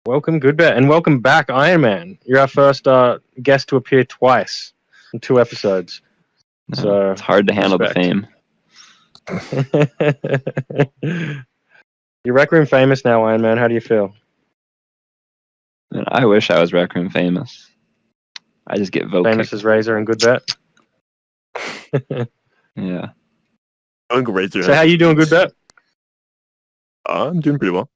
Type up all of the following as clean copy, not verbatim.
Welcome, Goodbet, and welcome back, Ironman. You're our first guest to appear twice in 2 episodes. No, So it's hard to handle the fame. You're Rec Room famous now, Ironman. How do you feel? Man, I wish I was Rec Room famous. I just get vote Famous as Razor and Goodbet. Yeah. Uncle Razor. So how you doing, Goodbet? I'm doing pretty well.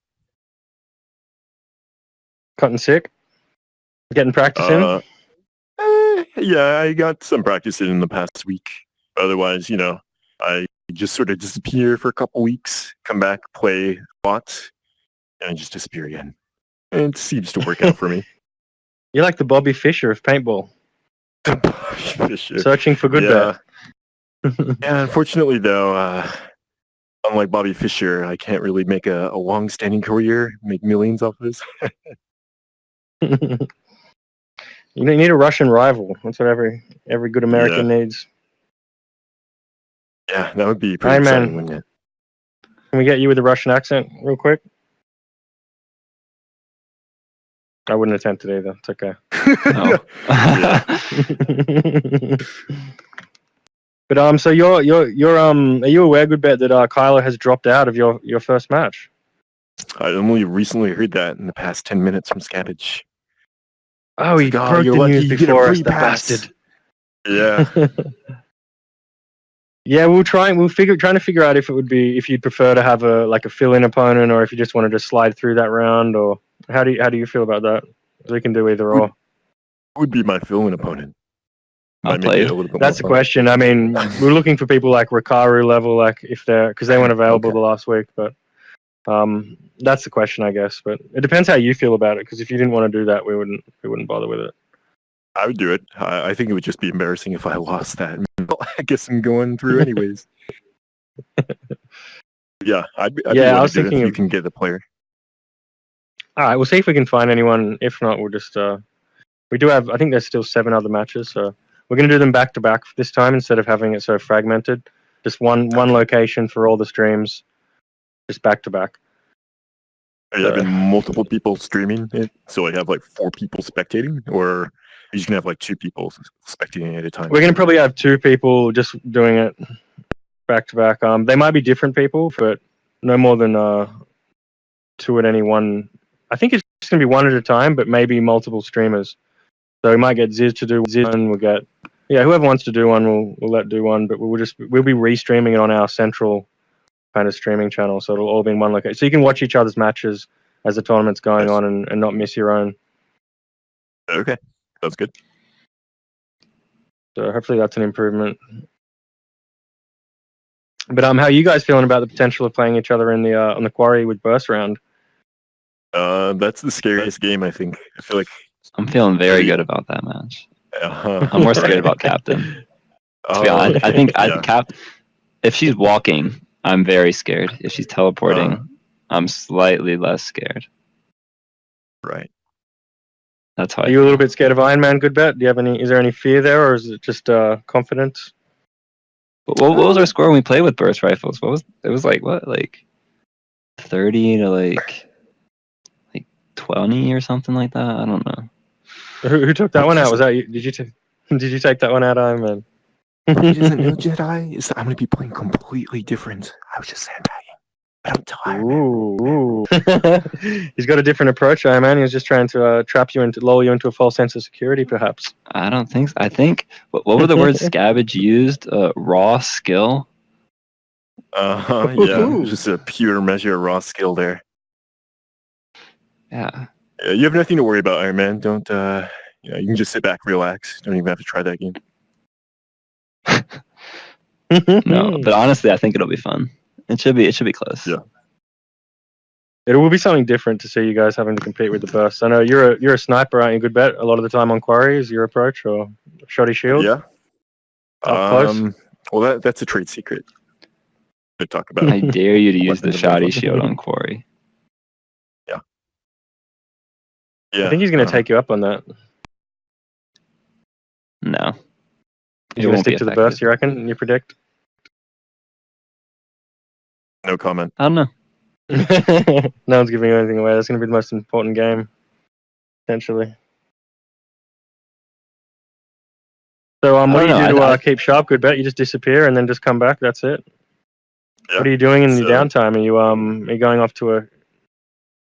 Cutting sick? Getting practice in? Yeah, I got some practice in the past week. Otherwise, I just sort of disappear for a couple weeks, come back, play a lot, and just disappear again. And it seems to work out for me. You're like the Bobby Fischer of paintball. Fisher. Searching for Goodbet. Yeah, unfortunately, though, unlike Bobby Fischer, I can't really make a long-standing career, make millions off of this. You need a Russian rival. That's what every good American needs. Yeah, that would be pretty exciting, wouldn't it? Can we get you with a Russian accent real quick? I wouldn't attempt it either. It's okay. But so you're are you aware, Goodbet, that Kyler has dropped out of your first match? I only recently heard that in the past 10 minutes from Scabbage. Oh, he broke the news before us, the bastard. Yeah. Yeah, trying to figure out if you'd prefer to have a fill-in opponent, or if you just wanted to slide through that round, or how do you feel about that? We can do either or. Would be my fill-in opponent. I'll play. That's the question. I mean, we're looking for people like Rikaru level, because they weren't available the last week, but that's the question, I guess. But it depends how you feel about it, because if you didn't want to do that, we wouldn't bother with it. I would do it. I think it would just be embarrassing if I lost that. Well, I guess I'm going through anyways. Yeah, I'd be I was thinking if you can get the player. All right, we'll see if we can find anyone. If not, we'll just we do have. I think there's still 7 other matches, so we're going to do them back to back this time instead of having it so fragmented. Just one location for all the streams, just back to back. Are you having multiple people streaming it? So I have 4 people spectating, or you just gonna have 2 people spectating at a time? We're going to probably have 2 people just doing it back to back. They might be different people, but no more than 2 at any one. I think it's just going to be 1 at a time, but maybe multiple streamers. So we might get Ziz to do one. We'll get whoever wants to do one, we'll let do one. But we'll be restreaming it on our central kind of streaming channel, so it'll all be in one location. So you can watch each other's matches as the tournament's going on and not miss your own. Okay, that's good. So hopefully that's an improvement. But how are you guys feeling about the potential of playing each other in the on the quarry with burst round? That's the scariest game, I think. I feel like I'm feeling very good about that match. I'm more scared about Captain. To be honest, I think if she's walking, I'm very scared. If she's teleporting, I'm slightly less scared. Right. That's how. Are you a little bit scared of Ironman, Goodbet? Do you have any? Is there any fear there, or is it just confidence? What was our score when we played with burst rifles? It was 30 to 20 or something like that. I don't know. Who took that one out? Was that you? Did you take that one out, Ironman? He doesn't know Jedi. I'm going to be playing completely different. I was just sandbagging. But I'm tired. Ooh. He's got a different approach, Ironman. He was just trying to lull you into a false sense of security, perhaps. I don't think so. I think what were the words Scabbage used? Raw skill. Yeah, just a pure measure of raw skill there. Yeah. You have nothing to worry about, Iron Man. Don't you can just sit back, relax. Don't even have to try that game. No, but honestly, I think it'll be fun. It should be close. Yeah. It will be something different to see you guys having to compete with the bursts. I know you're a sniper, aren't you, Goodbet? A lot of the time on quarry is your approach, or shoddy shield. Yeah. Up close. Well, that's a trade secret. To talk about. I dare you to use the shoddy shield on quarry. Yeah. I think he's going to take you up on that. No. He's going to stick to the burst, you reckon? You predict? No comment. I don't know. No one's giving you anything away. That's going to be the most important game. potentially. So what do you don't do know, to keep sharp? Good bet. You just disappear and then just come back. That's it. Yeah. What are you doing in your downtime? Are you going off to a?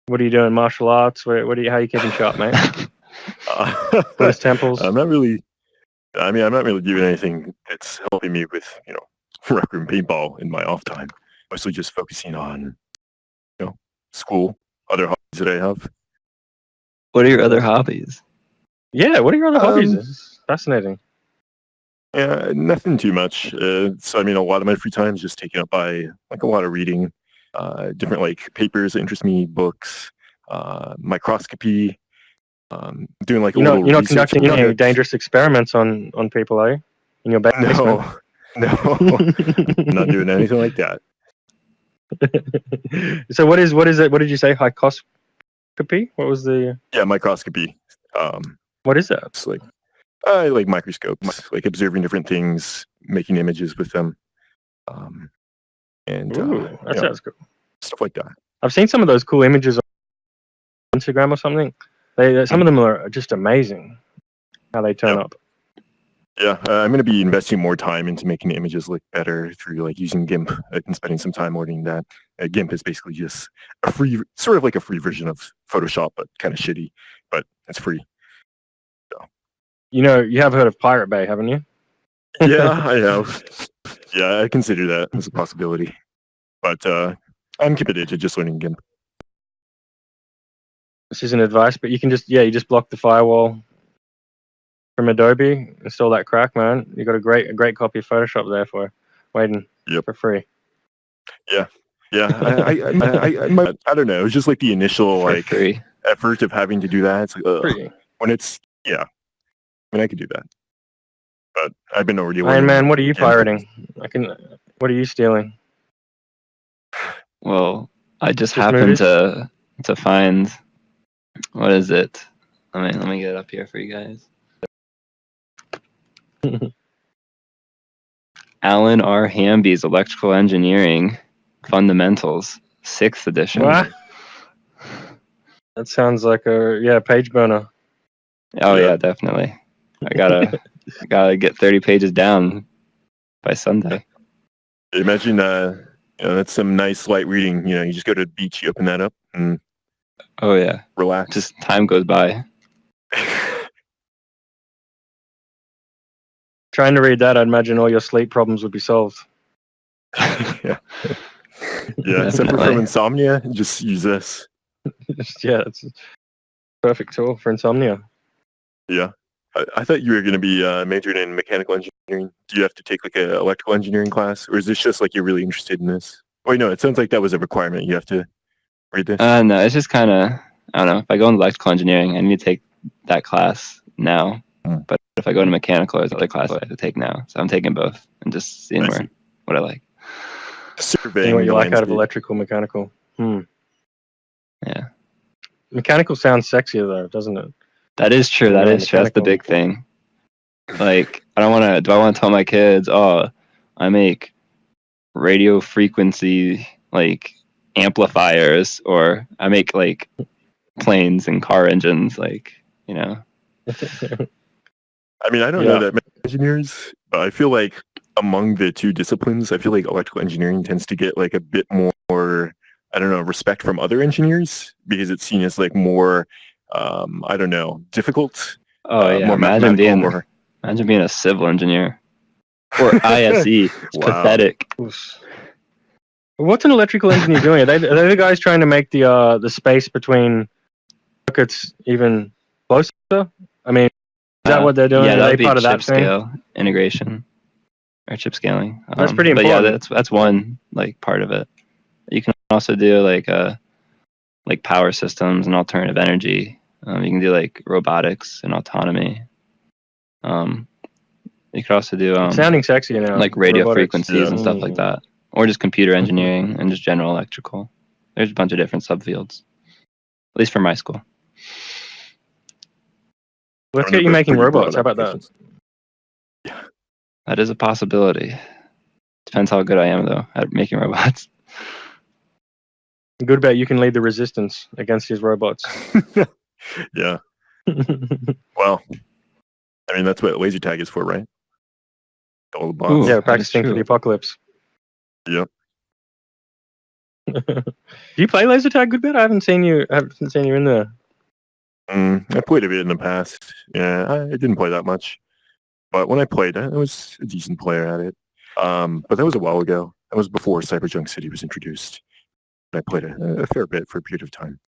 What are you doing? Martial arts? How are you keeping sharp, mate? Buddhist temples. I'm not really doing anything that's helping me with, rec room paintball in my off time. Mostly just focusing on, school, other hobbies that I have. What are your other hobbies? Yeah, what are your other hobbies? This is fascinating. Yeah, nothing too much. So, a lot of my free time is just taken up by, a lot of reading, different, papers that interest me, books, microscopy, doing, a little You're not research. conducting any dangerous experiments on people, are you? In your basement? No, I'm not doing anything like that. So what is it? What did you say? Microscopy? What was the? Yeah, microscopy. What is that? It's I like microscopes, observing different things, making images with them, and Ooh, that sounds cool. stuff like that. I've seen some of those cool images on Instagram or something. Some of them are just amazing. How they turn up. Yeah, I'm going to be investing more time into making the images look better through using GIMP. I've been spending some time learning that. GIMP is basically just a free, sort of like a free version of Photoshop, but kind of shitty. But it's free. So. You have heard of Pirate Bay, haven't you? Yeah, I have. Yeah, I consider that as a possibility. But I'm committed to just learning GIMP. This isn't advice, but you can just block the firewall from Adobe, install that crack, man. You got a great copy of Photoshop there for waiting for free. Yeah, I don't know. It's just the initial effort of having to do that. It's free. When it's I could do that, but I've been already. Iron Man, what are you pirating? What are you stealing? Well, I just happened to find. What is it? Let me get it up here for you guys. Alan R. Hamby's Electrical Engineering Fundamentals, 6th edition. What? That sounds like a page burner. Oh yeah, definitely. I gotta get 30 pages down by Sunday. Imagine that's some nice light reading. You just go to the beach, you open that up, and oh yeah, relax. Just time goes by. Trying to read that, I'd imagine all your sleep problems would be solved. Yeah. Separate from insomnia, just use this. Yeah, it's a perfect tool for insomnia. Yeah. I thought you were going to be majoring in mechanical engineering. Do you have to take an electrical engineering class, or is this just you're really interested in this? Wait, no, it sounds like that was a requirement. You have to read this. No, it's just kind of, I don't know. If I go into electrical engineering, I need to take that class now. But if I go into mechanical, there's another class I have to take now. So I'm taking both and just seeing what I like. Surveying what you like out of electrical, mechanical. Yeah. Mechanical sounds sexier though, doesn't it? That is true. That is true. That's the big thing. Do I want to tell my kids, oh, I make radio frequency amplifiers, or I make planes and car engines, I don't know that many engineers, but I feel among the two disciplines, I feel electrical engineering tends to get a bit more, I don't know, respect from other engineers, because it's seen as more, I don't know, difficult. Oh yeah, more imagine being a civil engineer or ISE. It's pathetic. What's an electrical engineer doing? Are they the guys trying to make the space between circuits even closer? Is that what they're doing? Yeah, that would be part of that scale integration or chip scaling. That's pretty important. But yeah, that's one part of it. You can also do power systems and alternative energy. You can do robotics and autonomy. You could also do it's sounding sexy now, radio robotics. frequencies and stuff like that, or just computer engineering and just general electrical. There's a bunch of different subfields, at least for my school. Let's get you making robots. How about that? Yeah, that is a possibility. Depends how good I am though at making robots. Good bet you can lead the resistance against his robots. Yeah. Well, I mean, that's what laser tag is for, right? All the bots. Yeah, practicing for the apocalypse. Yep. Do you play laser tag, Goodbet? I haven't seen you in there. I played a bit in the past. Yeah, I didn't play that much. But when I played, I was a decent player at it. But that was a while ago. That was before Cyberjunk City was introduced. I played a fair bit for a period of time.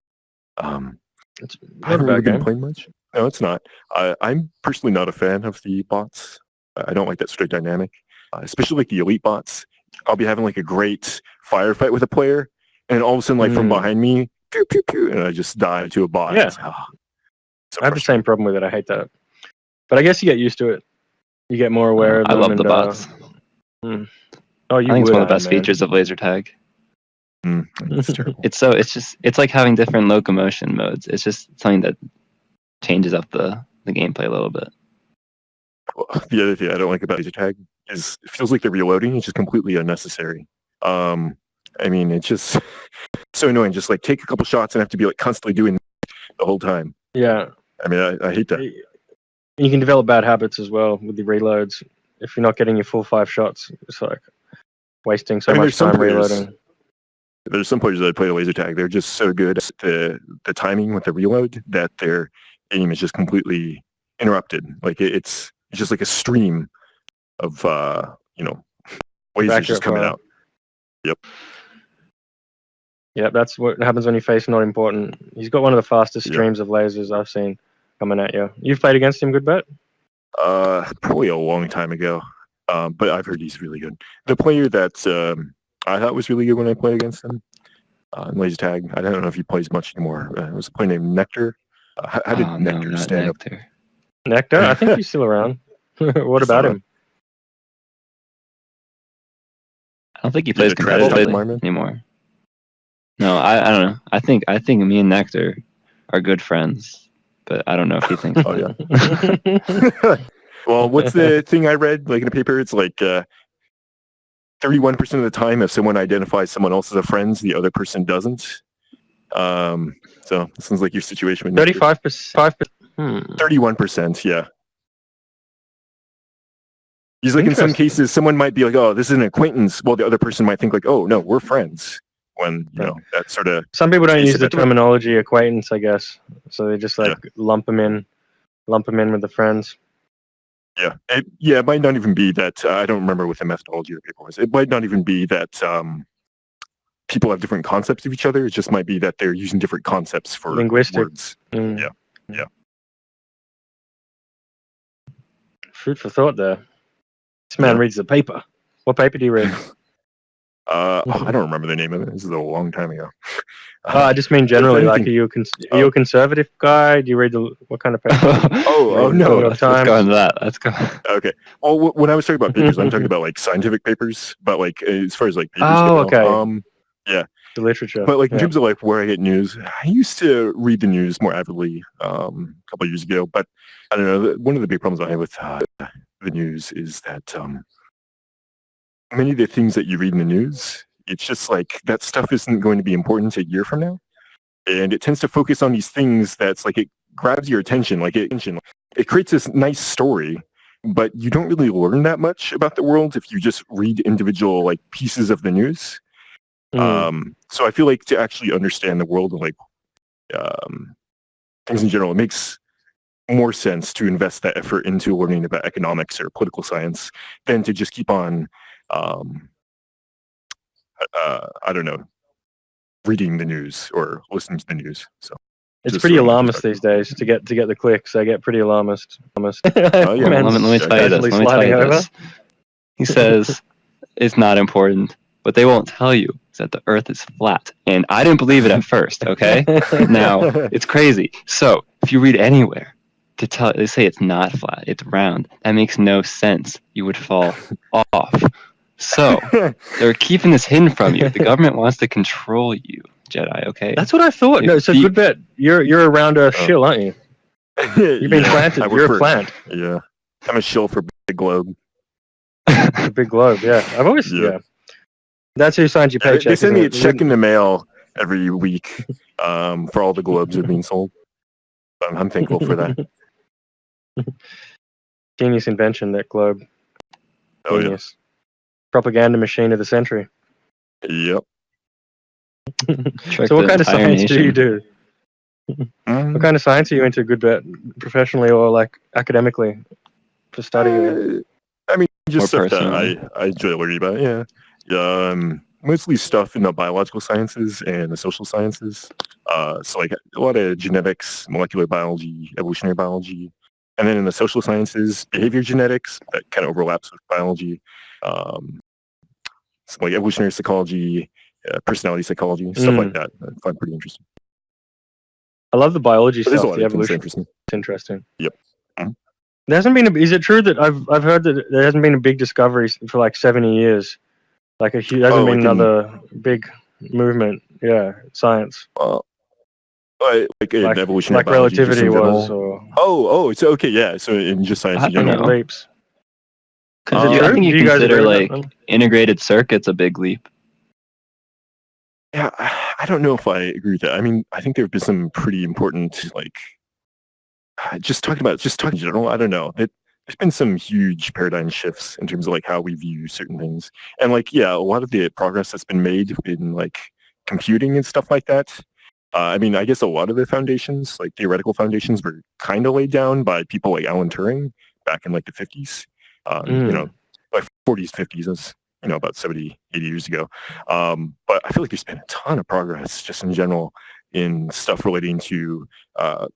It's I haven't not a really bad been game. playing much. No, it's not. I'm personally not a fan of the bots. I don't like that sort of dynamic, especially like the elite bots. I'll be having like a great firefight with a player, and all of a sudden, like from behind me, pew, pew, pew, and I just die to a bot. Yeah. So I have the same problem with it. I hate that. But I guess you get used to it. You get more aware of them. I love the bots. Oh, you I think it's one of the Iron best Man. features of laser tag. It's terrible. It's like having different locomotion modes. It's just something that changes up the gameplay a little bit. Well, the other thing I don't like about laser tag is it feels like the reloading is just completely unnecessary. I mean, it's just so annoying. Just like take a couple shots and have to be like constantly doing the whole time. Yeah. I mean, I hate that. You can develop bad habits as well with the reloads. If you're not getting your full 5 shots, it's like wasting so much time reloading. There's some players that play laser tag. They're just so good at the timing with the reload that their aim is just completely interrupted. Like it's just like a stream of lasers just coming out. Yep. Yeah, that's what happens when you face not important. He's got one of the fastest streams of lasers I've seen coming at you. You've played against him, Goodbet? Probably a long time ago. But I've heard he's really good. The player that I thought was really good when I played against him in laser tag. I don't know if he plays much anymore. It was a player named Nectar. How did Nectar stand up? Nectar? I think he's still around. What about him? I don't think he plays competitively anymore. No, I don't know. I think me and Nectar are good friends, but I don't know if he thinks. Oh yeah. Well, what's the thing I read like in a paper? It's like 31% of the time, if someone identifies someone else as a friend, the other person doesn't. So it sounds like your situation. 35%. 31%, yeah. He's like in some cases, someone might be like, "Oh, this is an acquaintance," while the other person might think like, "Oh, no, we're friends." When that sort of some people don't use the terminology acquaintance, I guess, so they just like lump them in with the friends. Yeah, it might not even be that. I don't remember what the methodology of the paper was. It might not even be that people have different concepts of each other. It just might be that they're using different concepts for linguistic words. Yeah. Food for thought there. This man reads the paper. What paper do you read? I don't remember the name of it. This is a long time ago. I just mean generally. Like, are you a conservative guy? Do you read what kind of paper? Oh no! Let's go into that. Let's go. Okay. Well, when I was talking about papers, I'm talking about like scientific papers, but like as far as like papers go, okay. Yeah. The literature. But like in terms of like where I get news, I used to read the news more avidly a couple of years ago. But I don't know. One of the big problems I have with the news is that many of the things that you read in the news, it's just like that stuff isn't going to be important a year from now, and it tends to focus on these things that's like it grabs your attention, like it creates this nice story, but you don't really learn that much about the world if you just read individual like pieces of the news. So I feel like to actually understand the world and like things in general, it makes more sense to invest that effort into learning about economics or political science than to just keep on I don't know, reading the news or listening to the news. So it's pretty alarmist these days to get the clicks. I get pretty alarmist. Let me tell you this. He says it's not important. What they won't tell you is that the Earth is flat. And I didn't believe it at first, okay? Now, it's crazy. So, if you read anywhere, they say it's not flat, it's round. That makes no sense. You would fall off. So, they're keeping this hidden from you. The government wants to control you, Jedi, okay? That's what I thought. No, so good bet. You're a round Earth shill, aren't you? You've been planted. You're a plant. Yeah. I'm a shill for Big Globe. The Big Globe, yeah. I've always, That's who signs your paycheck. They send me a check in the mail every week for all the globes that are being sold. I'm thankful for that. Genius invention, that globe. Oh, Genius. Propaganda machine of the century. Yep. So what kind of science do you do? What kind of science are you into, Goodbet, professionally or like academically, for studying? I mean, just More stuff that personally. I enjoy learning about. Yeah. Mostly stuff in the biological sciences and the social sciences. So like a lot of genetics, molecular biology, evolutionary biology, and then in the social sciences, behavior genetics that kind of overlaps with biology. So like evolutionary psychology, personality psychology, stuff like that. I find pretty interesting. I love the biology But there's a stuff, lot the of things that evolution. interest me. It's interesting. Yep. There hasn't been. Is it true that I've heard that there hasn't been a big discovery for like 70 years? Like there hasn't been another big movement. Yeah, science. Like in evolutionary like biology, just relativity in general. was, or it's okay. Yeah, so in just science in I don't general. know. leaps. Because Is it I true? think you Do you guys consider agree with like that? integrated circuits a big leap. Yeah, I don't know if I agree with that. I mean, I think there have been some pretty important, like, just talking in general. I don't know. There's been some huge paradigm shifts in terms of like how we view certain things, and like, yeah, a lot of the progress that's been made in like computing and stuff like that. I mean, I guess a lot of the foundations, like theoretical foundations, were kind of laid down by people like Alan Turing back in like the 50s. You know, like 40s, 50s. That's about 70, 80 years ago. But I feel like there's been a ton of progress just in general in stuff relating to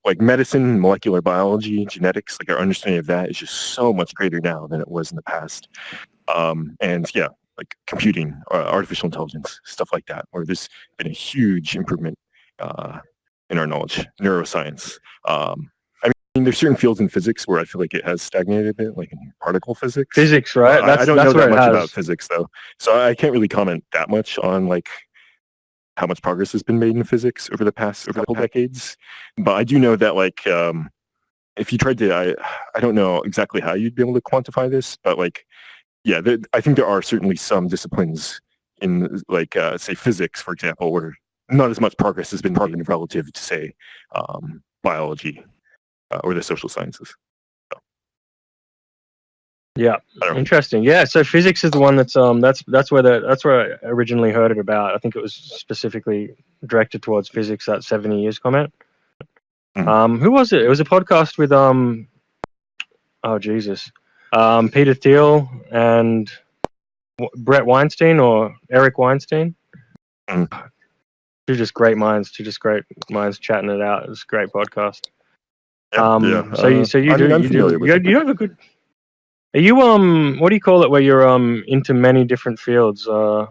like medicine, molecular biology, genetics. Like our understanding of that is just so much greater now than it was in the past. And yeah, like computing, artificial intelligence, stuff like that, where there's been a huge improvement in our knowledge, neuroscience. I mean, there's certain fields in physics where I feel like it has stagnated a bit, like in particle physics. Physics, right? I don't know where that it much has. about physics, though, so I can't really comment that much on like how much progress has been made in physics over the couple decades. But I do know that like if you tried to, I don't know exactly how you'd be able to quantify this, but like, yeah, I think there are certainly some disciplines in like say physics, for example, where not as much progress has been made relative to say biology or the social sciences. Yeah, interesting. Yeah, so physics is the one that's where I originally heard it about. I think it was specifically directed towards physics, that 70 years comment. Who was it? It was a podcast with oh Jesus, Peter Thiel and Brett Weinstein or Eric Weinstein. Two just great minds chatting it out. It was a great podcast. So you have a good. Are you what do you call it where you're into many different fields? What's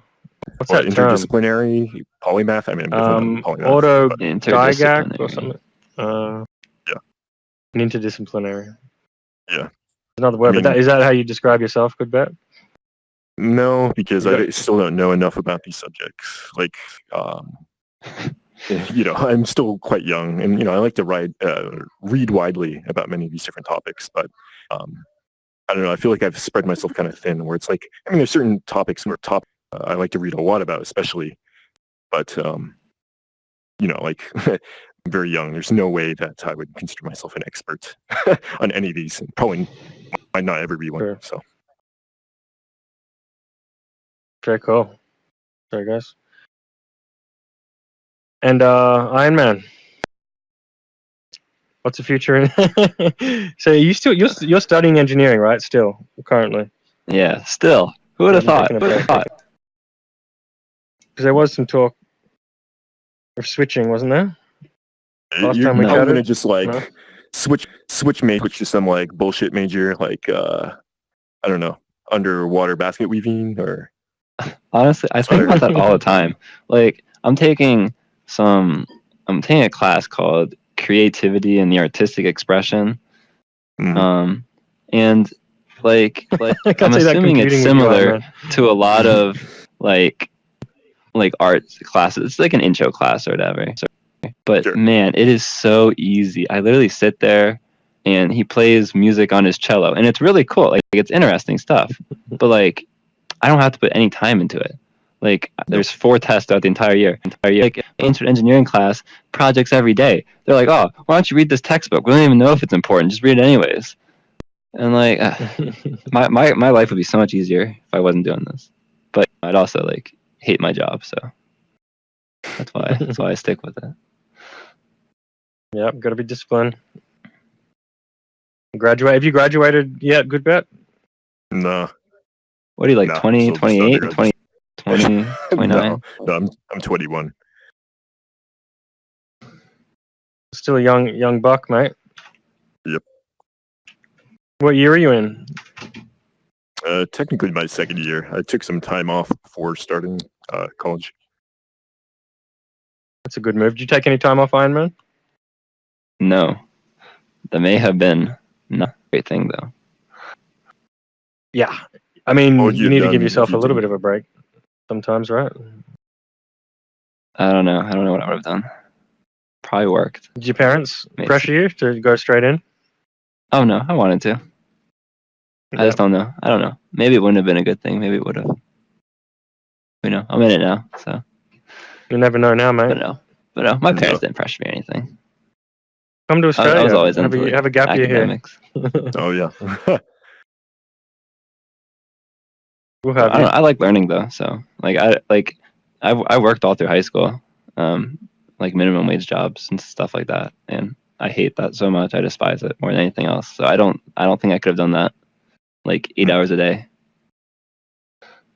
that term? Interdisciplinary, polymath. I mean, I'm polymath. Autodidact or something. An interdisciplinary. Yeah. Another word, but is that how you describe yourself, Goodbet? No, because I still don't know enough about these subjects. Like, I'm still quite young, and I like to read widely about many of these different topics, but I don't know. I feel like I've spread myself kind of thin. Where it's like, I mean, there's certain topics where I like to read a lot about, especially, but like I'm very young. There's no way that I would consider myself an expert on any of these. And probably might not ever be one. Sure. So. Very cool. Sorry, guys. And Ironman. What's the future? So you're studying engineering, right? Still, currently. Yeah, still. Who would have thought? Because there was some talk of switching, wasn't there? Last time we chatted. I'm gonna just like switch to some like bullshit major, like I don't know, underwater basket weaving or. Honestly, I think about that all the time. Like I'm taking a class called Creativity and the Artistic Expression. And like I'm assuming it's similar to a lot of like art classes. It's like an intro class or whatever. But sure. Man, it is so easy. I literally sit there and he plays music on his cello and it's really cool. Like it's interesting stuff. But like I don't have to put any time into it. Like, there's 4 tests throughout the entire year. Like, ancient engineering class, projects every day. They're like, oh, why don't you read this textbook? We don't even know if it's important. Just read it anyways. And like, my life would be so much easier if I wasn't doing this. But I'd also like hate my job, so that's why I stick with it. Yep, got to be disciplined. Have you graduated yet, Goodbet? No. What are you, like, 20, 28, 20, 29? No, I'm 21. Still a young buck, mate. Yep. What year are you in? Technically my second year. I took some time off before starting college. That's a good move. Did you take any time off Ironman? No. That may have been not a great thing, though. Yeah. I mean, you need to give yourself if you a little didn't? bit of a break sometimes, right? I don't know. I don't know what I would have done. Probably worked. Did your parents Maybe. pressure you to go straight in? Oh, no. I wanted to. I just don't know. I don't know. Maybe it wouldn't have been a good thing. Maybe it would have. You know, I'm in it now, so. You never know now, mate. But no, my parents didn't pressure me or anything. Come to Australia. I was always have a gap year here. academics. Oh yeah. We'll have you. I like learning though, so I worked all through high school, like minimum wage jobs and stuff like that, and I hate that so much. I despise it more than anything else. So I don't think I could have done that, like 8 hours a day.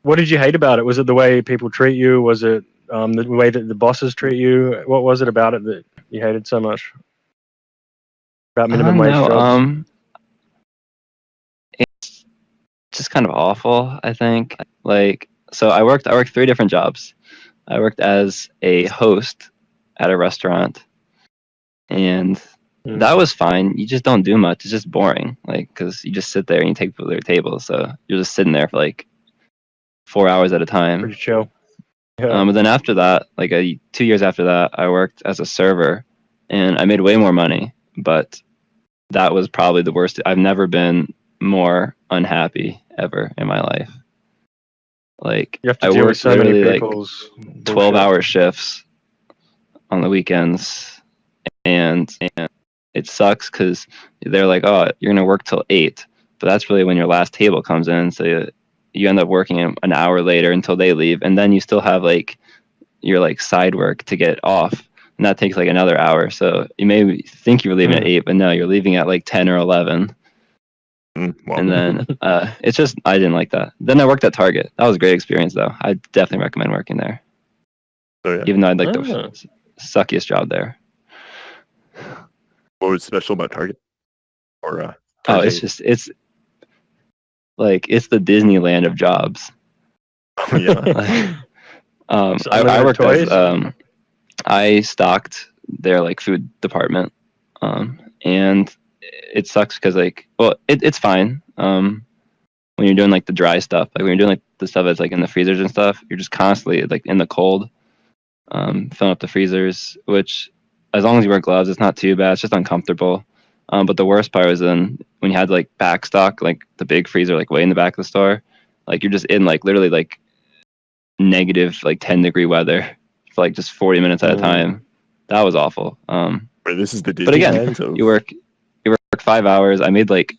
What did you hate about it? Was it the way people treat you? Was it the way that the bosses treat you? What was it about it that you hated so much? About minimum wage jobs? It's just kind of awful, I think. Like, so I worked 3 different jobs. I worked as a host at a restaurant, and that was fine. You just don't do much. It's just boring, like, because you just sit there and you take people to their table. So you're just sitting there for like 4 hours at a time. Pretty chill. Yeah. But then after that, like 2 years after that, I worked as a server, and I made way more money. But that was probably the worst. I've never been more unhappy ever in my life. Like, You have to I deal with worked so many literally like people's 12-hour shifts on the weekends, and it sucks because they're like, oh, you're gonna work till 8, but that's really when your last table comes in, so you end up working an hour later until they leave, and then you still have like your like side work to get off, and that takes like another hour. So you may think you're leaving at 8, but no, you're leaving at like 10 or 11. Wow. And then it's just, I didn't like that. Then I worked at Target. That was a great experience, though. I definitely recommend working there. Oh, yeah. Even though I'd like the suckiest job there. What was special about Target? Or Target? It's like, it's the Disneyland of jobs. Oh, yeah. I worked as I stocked their like food department, and it sucks because like, well, it's fine when you're doing like the dry stuff. Like when you're doing like the stuff that's like in the freezers and stuff, you're just constantly like in the cold, filling up the freezers. Which, as long as you wear gloves, it's not too bad. It's just uncomfortable. But the worst part was then when you had to like back stock like the big freezer like way in the back of the store, like you're just in like literally like negative like 10-degree weather for like just 40 minutes at a time. That was awful. Wait, this is the Disney but again, land, so... you work 5 hours. I made like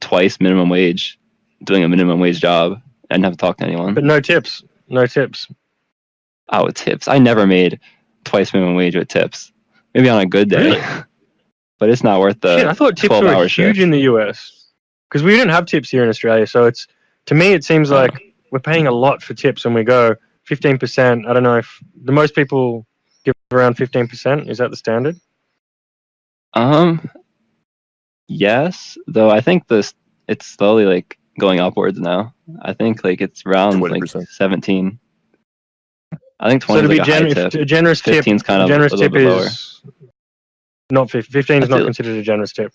twice minimum wage doing a minimum wage job. I didn't have to talk to anyone. But no tips. Oh, tips. I never made twice minimum wage with tips. Maybe on a good day. Really? But it's not worth the 12-hour shift. I thought tips were huge in the US. Because we didn't have tips here in Australia. So it's, to me, it seems like we're paying a lot for tips when we go 15%. I don't know if the most people give around 15%. Is that the standard? Yes, though I think it's slowly like going upwards now. I think like it's around 20%. like 17. I think 20 so to is be like a high tip. A generous tip, 15's kind of generous a little tip bit lower. is not 15 is not considered a generous tip.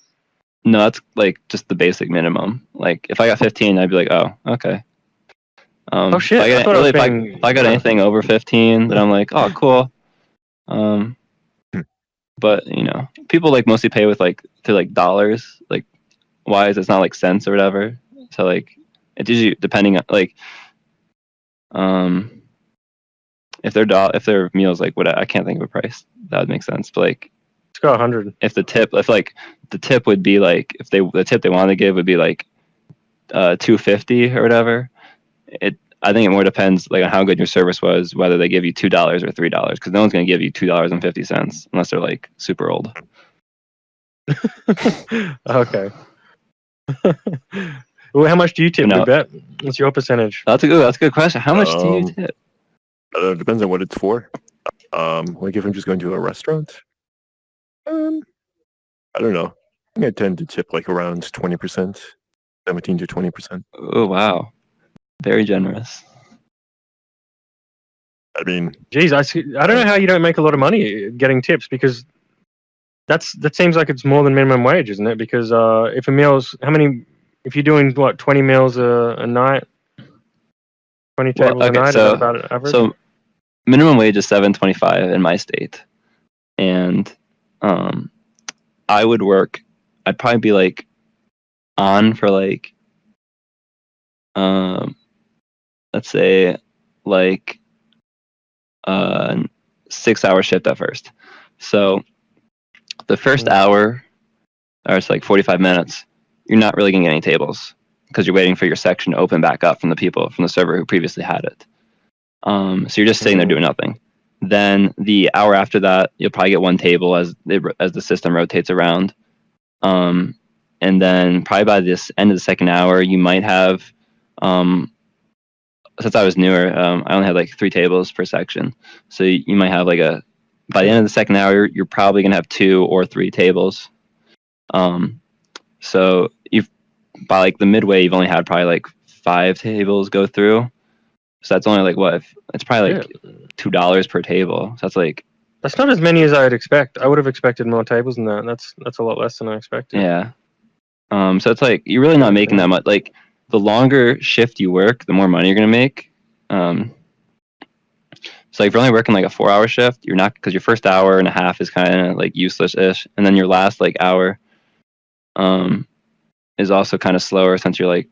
No, that's like just the basic minimum. Like if I got 15, I'd be like, oh, okay. Oh shit! If I got anything over 15, then I'm like, oh, cool. But you know, people like mostly pay with like to like dollars. Like, why is it's not like cents or whatever? So like, it's usually depending on like, if their meals like what I can't think of a price that would make sense. But like, let's go 100. If the tip would be like the tip they wanted to give would be like $2.50 or whatever. I think it more depends like on how good your service was, whether they give you $2 or $3, because no one's gonna give you $2.50 unless they're like super old. Okay. Well, how much do you tip? Goodbet? What's your percentage? That's a good question. How much do you tip? It depends on what it's for. Like if I'm just going to a restaurant, I don't know. I tend to tip like around 20%, 17 to 20%. Oh wow, very generous. I mean, geez, I don't know how you don't make a lot of money getting tips, because that seems like it's more than minimum wage, isn't it? Because if a meal's if you're doing 20 meals a night, 20 tables a night, is that about average? So minimum wage is $7.25 in my state, and I would work. I'd probably be like on for like let's say like 6-hour shift at first. So the first hour, or it's like 45 minutes, you're not really gonna get any tables because you're waiting for your section to open back up from the server who previously had it. So you're just sitting there doing nothing. Then the hour after that, you'll probably get one table as the system rotates around. And then probably by this end of the second hour, you might have, since I was newer, I only had like 3 tables per section. So you might have like by the end of the second hour, you're probably gonna have 2 or 3 tables. So by like the midway, you've only had probably like 5 tables go through. So that's only like it's probably like $2 per table. So that's not as many as I'd expect. I would have expected more tables than that. That's a lot less than I expected. Yeah. So it's like you're really not making that much. Like the longer shift you work, the more money you're gonna make. So if you're only working like a 4-hour shift, you're not, because your first hour and a half is kind of like useless-ish, and then your last like hour is also kind of slower, since you're like,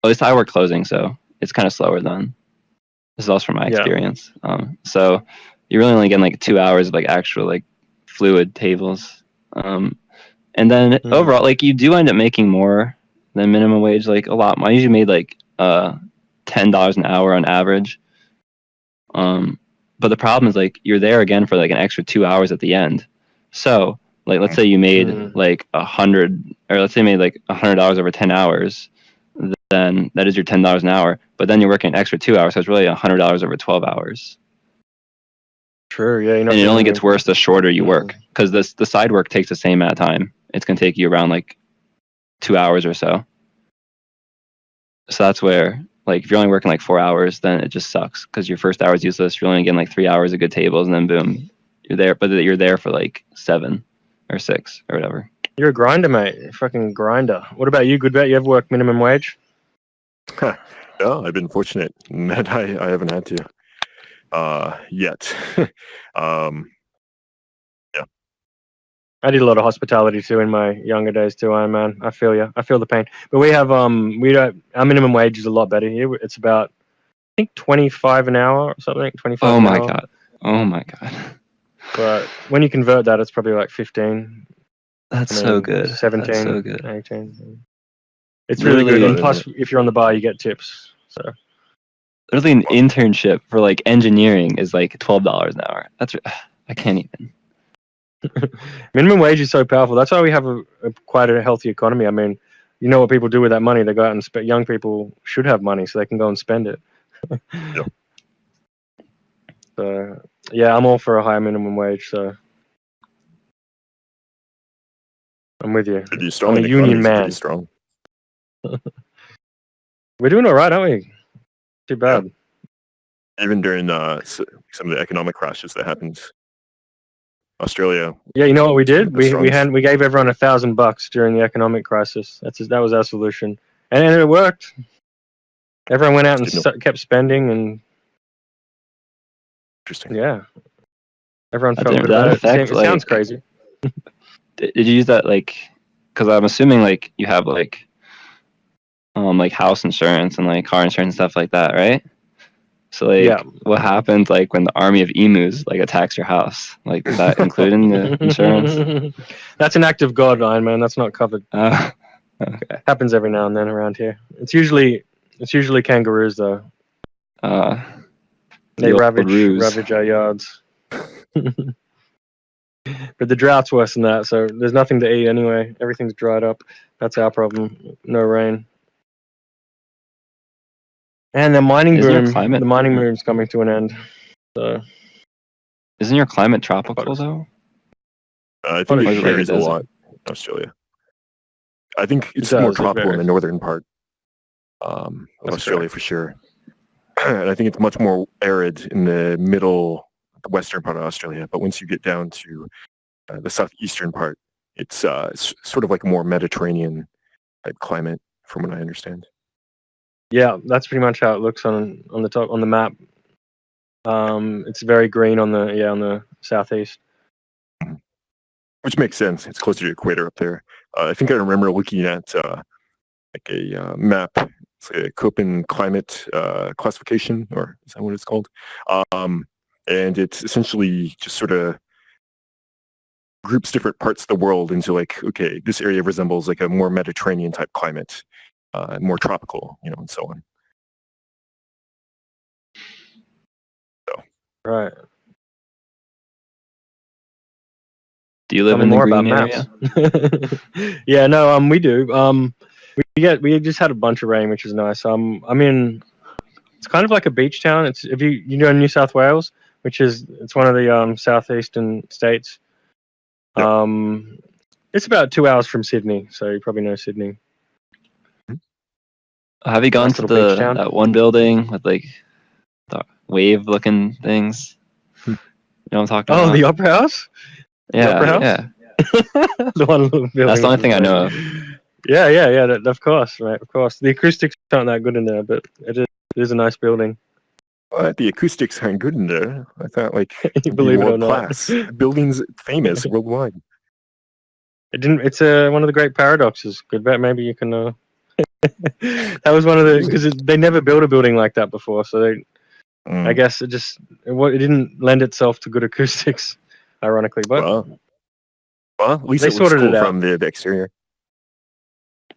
at least I work closing, so it's kind of slower then. This is also from my experience. So you're really only getting like 2 hours of like actual like fluid tables. And then overall, like you do end up making more than minimum wage, like a lot. I usually made like $10 an hour on average. But the problem is like you're there again for like an extra 2 hours at the end. So like let's say you made like 100, or let's say you made like $100 over 10 hours. Then that is your $10 an hour, but then you're working an extra 2 hours, so it's really $100 over 12 hours. True, yeah. And it only gets worse the shorter you work, because the side work takes the same amount of time. It's gonna take you around like 2 hours or so. So that's where, like, if you're only working like 4 hours, then it just sucks, because your first hour is useless. You're only getting like 3 hours of good tables, and then boom, you're there. But you're there for like 7 or 6 or whatever. You're a grinder, mate. You're a fucking grinder. What about you, Goodbet? You ever worked minimum wage? No, I've been fortunate that I haven't had to yet. Yeah. I did a lot of hospitality too in my younger days too, Iron Man. I feel you. I feel the pain. But we have our minimum wage is a lot better here. It's about, I think, 25 an hour or something. 25. Oh my god. Oh my god. But when you convert that, it's probably like 15. That's so good. 17. That's so good. 18. It's really good. And plus, if you're on the bar, you get tips. So literally an internship for like engineering is like $12 an hour. I can't even. Minimum wage is so powerful. That's why we have quite a healthy economy. I mean, you know what people do with that money? They go out and spend. Young people should have money so they can go and spend it. Yeah. So yeah, I'm all for a higher minimum wage. So I'm with you. I'm a union man. Strong. We're doing all right, aren't we? Too bad. Yeah. Even during some of the economic crashes that happened, Australia. Yeah, you know what we did? We gave everyone $1,000 during the economic crisis. That was our solution, and it worked. Everyone went out and kept spending, and interesting. Yeah, everyone felt good about it. It sounds crazy. Did you use that, like, because I'm assuming like you have like house insurance and like car insurance and stuff like that, right? So what happens when the army of emus attacks your house? Is that included in the insurance? That's an act of God, Iron Man. That's not covered. Okay. Happens every now and then around here. It's usually kangaroos though. They ravage our yards. But the drought's worse than that, so there's nothing to eat anyway. Everything's dried up. That's our problem. No rain. And the mining boom's coming to an end. So isn't your climate tropical though? I think it varies a lot in Australia. I think it's more tropical in the northern part of Australia for sure. And I think it's much more arid in the western part of Australia. But once you get down to the southeastern part, it's sort of like a more Mediterranean type climate, from what I understand. Yeah, that's pretty much how it looks on the map. It's very green on the southeast. Which makes sense. It's closer to the equator up there. I think I remember looking at a map. It's a Köppen climate classification, or is that what it's called? And it's essentially just sort of groups different parts of the world into okay, this area resembles a more Mediterranean type climate, more tropical, and so on. So. Right. Do you live in the green area? Yeah, no, we do. We just had a bunch of rain, which is nice. It's kind of like a beach town. It's if you know New South Wales, it's one of the southeastern states. Yep. It's about 2 hours from Sydney, so you probably know Sydney. Have you gone to that one building with the wave-looking things? You know what I'm talking about? Oh, the Opera House? Yeah. The one building. That's the only thing I know of. Yeah. Of course, mate. Of course. The acoustics aren't that good in there, but it is a nice building. The acoustics aren't good in there. I thought you believe it or not. The building's famous worldwide. It didn't. It's one of the great paradoxes. Goodbet, maybe you can. That was one of because they never built a building like that before, so I guess it didn't lend itself to good acoustics, ironically. But well, at least they sorted it out from the exterior.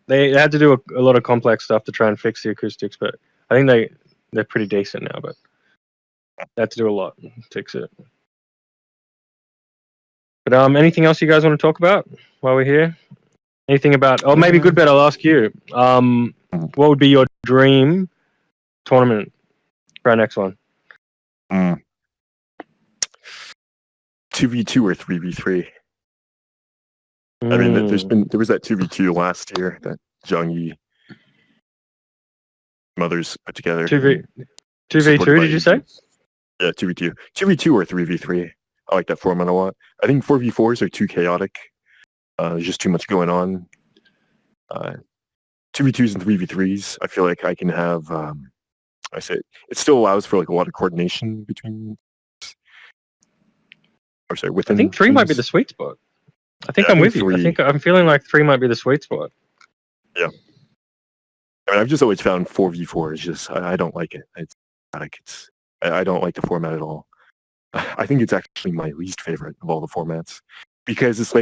They had to do a lot of complex stuff to try and fix the acoustics, but I think they're pretty decent now. But they had to do a lot to fix it. But anything else you guys want to talk about while we're here? Anything about? Oh, maybe Goodbet. I'll ask you. What would be your dream tournament for our next one? 2v2 or 3v3? I mean, there was that 2v2 last year that Zhang Yi mothers put together. 2v2? Did you say? Yeah, 2v2. 2v2 or 3v3. I like that format a lot. I think 4v4s are too chaotic. There's just too much going on. 2v2s and 3v3s, I feel like I can have. It still allows for a lot of coordination between. Within. I think 3 might be the sweet spot. I think I'm with you. I think I'm feeling like 3 might be the sweet spot. Yeah. I mean, I've just always found 4v4 is just I don't like it. I don't like the format at all. I think it's actually my least favorite of all the formats because it's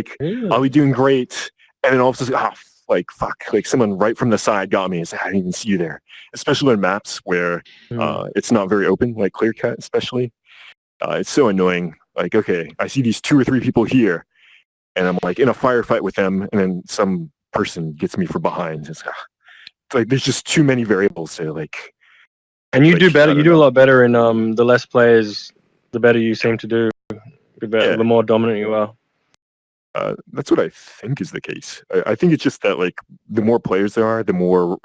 I'll be doing great, and then all of a sudden, fuck, someone right from the side got me. It's I didn't even see you there. Especially on maps where it's not very open, like clear cut, especially. It's so annoying. Okay, I see these 2 or 3 people here, and I'm in a firefight with them, and then some person gets me from behind. It's there's just too many variables to And you do better. You do a lot better in the less players, the better you seem to do. The more dominant you are. That's what I think is the case. I think it's just that the more players there are, the more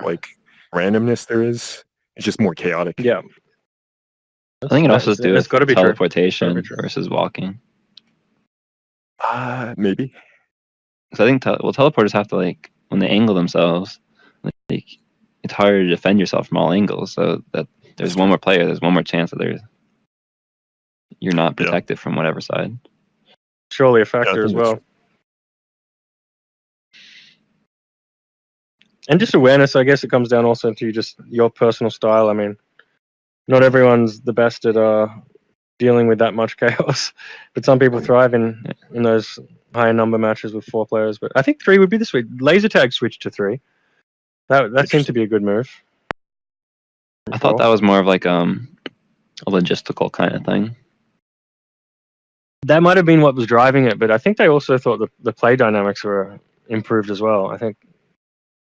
randomness there is. It's just more chaotic. Yeah. I think it also has to do with teleportation versus walking. Maybe. So I think teleporters have to when they angle themselves, it's harder to defend yourself from all angles. So that there's one more player, there's one more chance that you're not protected from whatever side. Surely a factor as well. And just awareness, I guess it comes down also to just your personal style. I mean, not everyone's the best at dealing with that much chaos, but some people thrive in those higher number matches with 4 players. But I think 3 would be the sweet. Laser tag switched to 3. That seemed to be a good move. I thought that was more of like a logistical kind of thing. That might have been what was driving it, but I think they also thought the play dynamics were improved as well. I think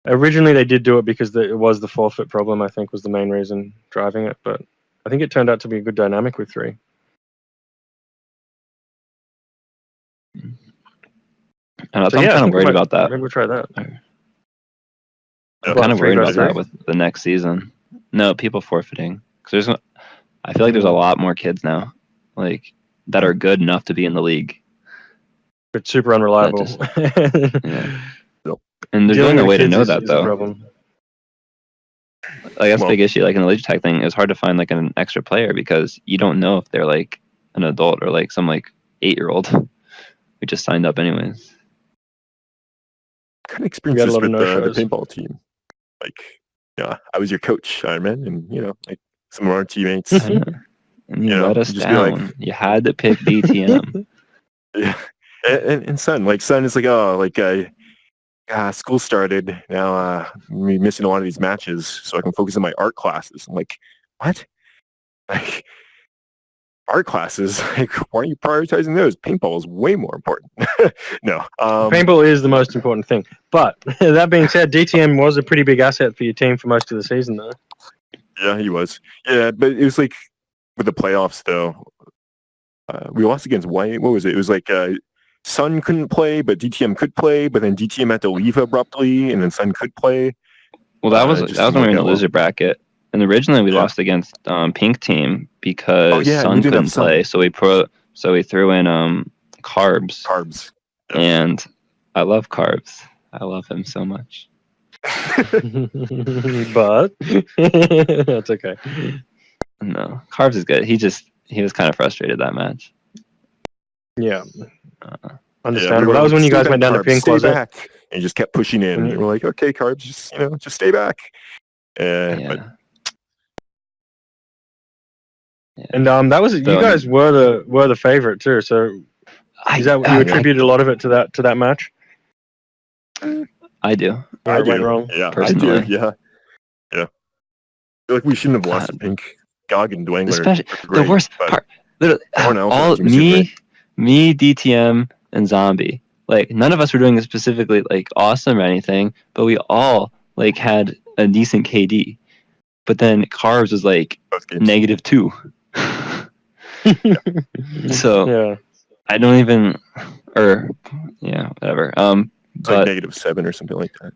originally they did do it because it was the forfeit problem, I think, was the main reason driving it, but I think it turned out to be a good dynamic with 3. I'm kind of worried about that. Maybe we'll try that. I'm kind of worried about that with the next season. No, people forfeiting. Because I feel like there's a lot more kids now, like that are good enough to be in the league. But super unreliable. Yeah. And there's really no way to know that though. Like that's a big issue. Like in the laser tag thing, it's hard to find like an extra player because you don't know if they're like an adult or like some like 8-year-old who just signed up anyways. Kind of experienced this with the paintball team. Like, yeah, I was your coach, Ironman, and like some of our teammates. And you let us down. Like, you had to pick DTM. Yeah, and Sun is like, oh, like school started now. Me missing a lot of these matches, so I can focus on my art classes. I'm like, what? Like art classes? Like, why are you prioritizing those? Paintball is way more important. No, paintball is the most important thing. But that being said, DTM was a pretty big asset for your team for most of the season, though. Yeah, he was. Yeah, but it was like with the playoffs, though. We lost against White. What was it? It was like Sun couldn't play, but DTM could play. But then DTM had to leave abruptly, and then Sun could play. Well, that was when we were in the loser bracket. And originally we lost against Pink Team because Sun couldn't play, so we threw in Carbs. Carbs. Yeah. And I love Carbs. I love him so much. But that's okay. No, Carbs is good. He was kind of frustrated that match. Yeah. Understandable. That was when you guys went down to Pink Closet. Back. And just kept pushing in. And we're like, okay, Carbs, just stay back. But and that was you guys were the favorite too. So is that you attributed a lot of it to that match? I do. I went wrong. Yeah, personally. I do. Yeah. I feel like we shouldn't have lost to Pink. Gog and Dwayne Especially great, the worst part. All me, DTM, and Zombie. Like none of us were doing it specifically like awesome or anything, but we all like had a decent KD. But then Carbs was like -2. So I don't even, whatever. It's like -7 or something like that.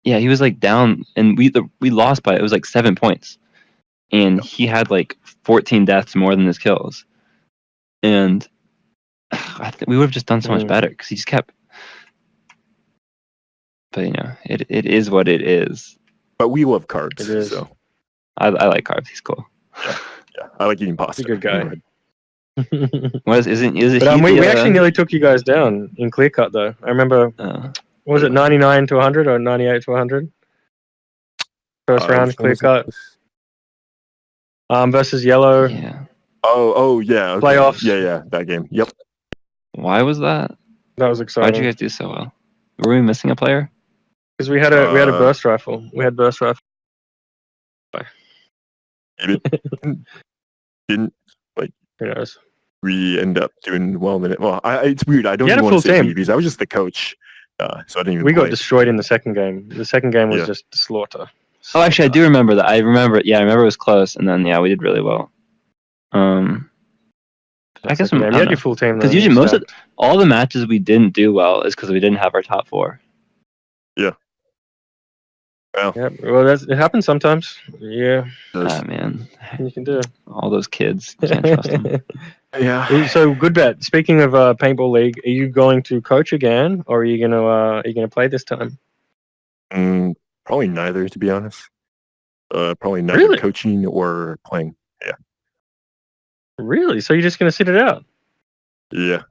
Yeah, he was like down, and we lost by it was like 7 points, and he had like 14 deaths more than his kills, and I think we would have just done so much better because he just kept. But it is what it is. But we love Carbs, so I like Carbs. He's cool. Yeah, I like eating pasta. He's a good guy. Is it? But we actually nearly took you guys down in clear cut though. I remember. What was it 99 to 100 or 98 to 100? First round clear cut. Versus Yellow. Yeah. Oh yeah. Okay. Playoffs. Yeah, that game. Yep. Why was that? That was exciting. Why'd you guys do so well? Were we missing a player? Because we had a burst rifle. We had burst rifle. Didn't like. Who knows? We end up doing well in it. Well, it's weird. I don't even want to say because I was just the coach, so I didn't even. We got destroyed in the second game. The second game was just slaughter. Oh, actually, I do remember that. I remember it it was close, and then we did really well. I guess you had your full team because usually most of all the matches we didn't do well is because we didn't have our top 4. Yeah. Well. Yeah. Well, it happens sometimes. Yeah. Man. You can do it. All those kids, you can't trust them. Yeah. So Goodbet. Speaking of paintball league, are you going to coach again, or are you gonna play this time? Probably neither, to be honest. Probably neither coaching or playing. Yeah. Really? So you're just gonna sit it out? Yeah.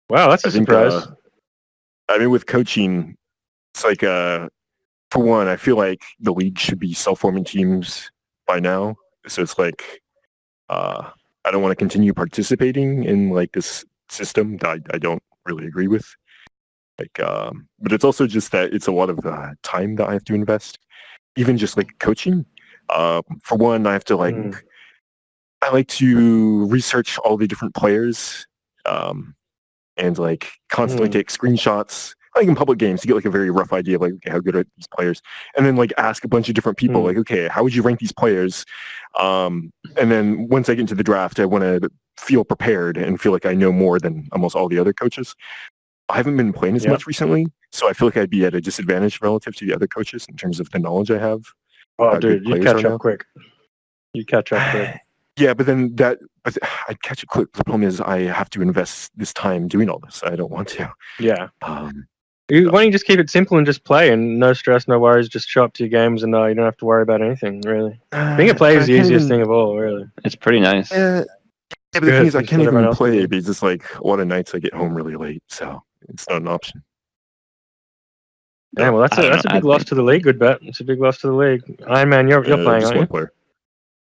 Wow, that's a surprise. With coaching, it's like for one, I feel like the league should be self-forming teams by now. So it's like I don't want to continue participating in like this system that I don't really agree with. Like, but it's also just that it's a lot of time that I have to invest. Even just like coaching. For one, I have to like I like to research all the different players, and like constantly take screenshots. Like in public games, to get like a very rough idea of like okay, how good are these players, and then like ask a bunch of different people, like okay, how would you rank these players? And then once I get into the draft, I want to feel prepared and feel like I know more than almost all the other coaches. I haven't been playing as much recently, so I feel like I'd be at a disadvantage relative to the other coaches in terms of the knowledge I have. Oh, dude, you catch up quick. You catch up quick. Yeah, but then I'd catch up quick. The problem is I have to invest this time doing all this. I don't want to. Yeah. Why don't you just keep it simple and just play and no stress, no worries, just show up to your games and you don't have to worry about anything, really. Being a player is the easiest thing of all, really. It's pretty nice. Yeah, but the thing is I can't even play because it's like a lot of nights I get home really late, so it's not an option. Yeah, well, that's a big loss to the league, Goodbet. It's a big loss to the league. Ironman, you're playing, aren't you? Player.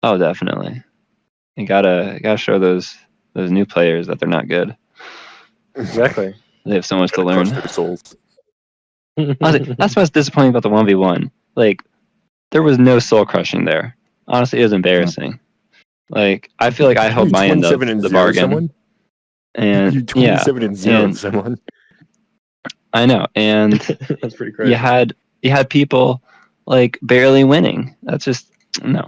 Oh, definitely. You gotta show those new players that they're not good. Exactly. They have so much to learn. Their souls. Honestly, that's what's disappointing about the 1v1. Like, there was no soul crushing there. Honestly, it was embarrassing. Like, I feel like I held my end of the bargain. Someone? And you 27-0 someone. I know, and that's pretty crazy. You had people like barely winning. That's just no.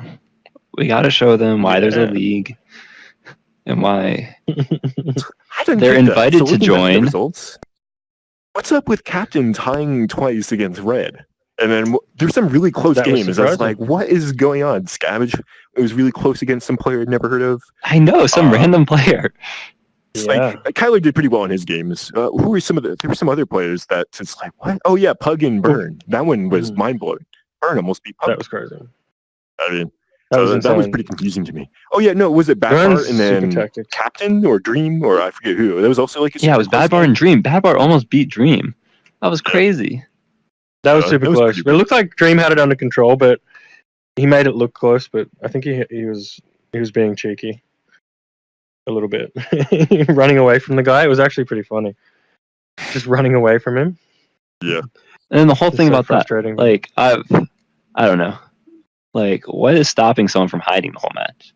We got to show them why there's a league and why they're invited to join. What's up with Captain tying twice against Red? And then there's some really close games. I was like, what is going on? Scabbage, it was really close against some player I'd never heard of. I know, some random player. It's like Kyler did pretty well in his games. Who were there were some other players that it's like, what? Oh yeah, Pug and Burn. That one was mind blowing. Burn almost beat Pug. That was crazy. I mean, that was pretty confusing to me. Oh yeah, no, was it Bad Bar and then Captain or Dream or I forget who? That was also like it was Bad Bar and Dream. Bad Bar almost beat Dream. That was crazy. That was super close. It looked like Dream had it under control, but he made it look close. But I think he was being cheeky a little bit, running away from the guy. It was actually pretty funny, just running away from him. Yeah. And the whole thing about that, like I don't know, like what is stopping someone from hiding the whole match?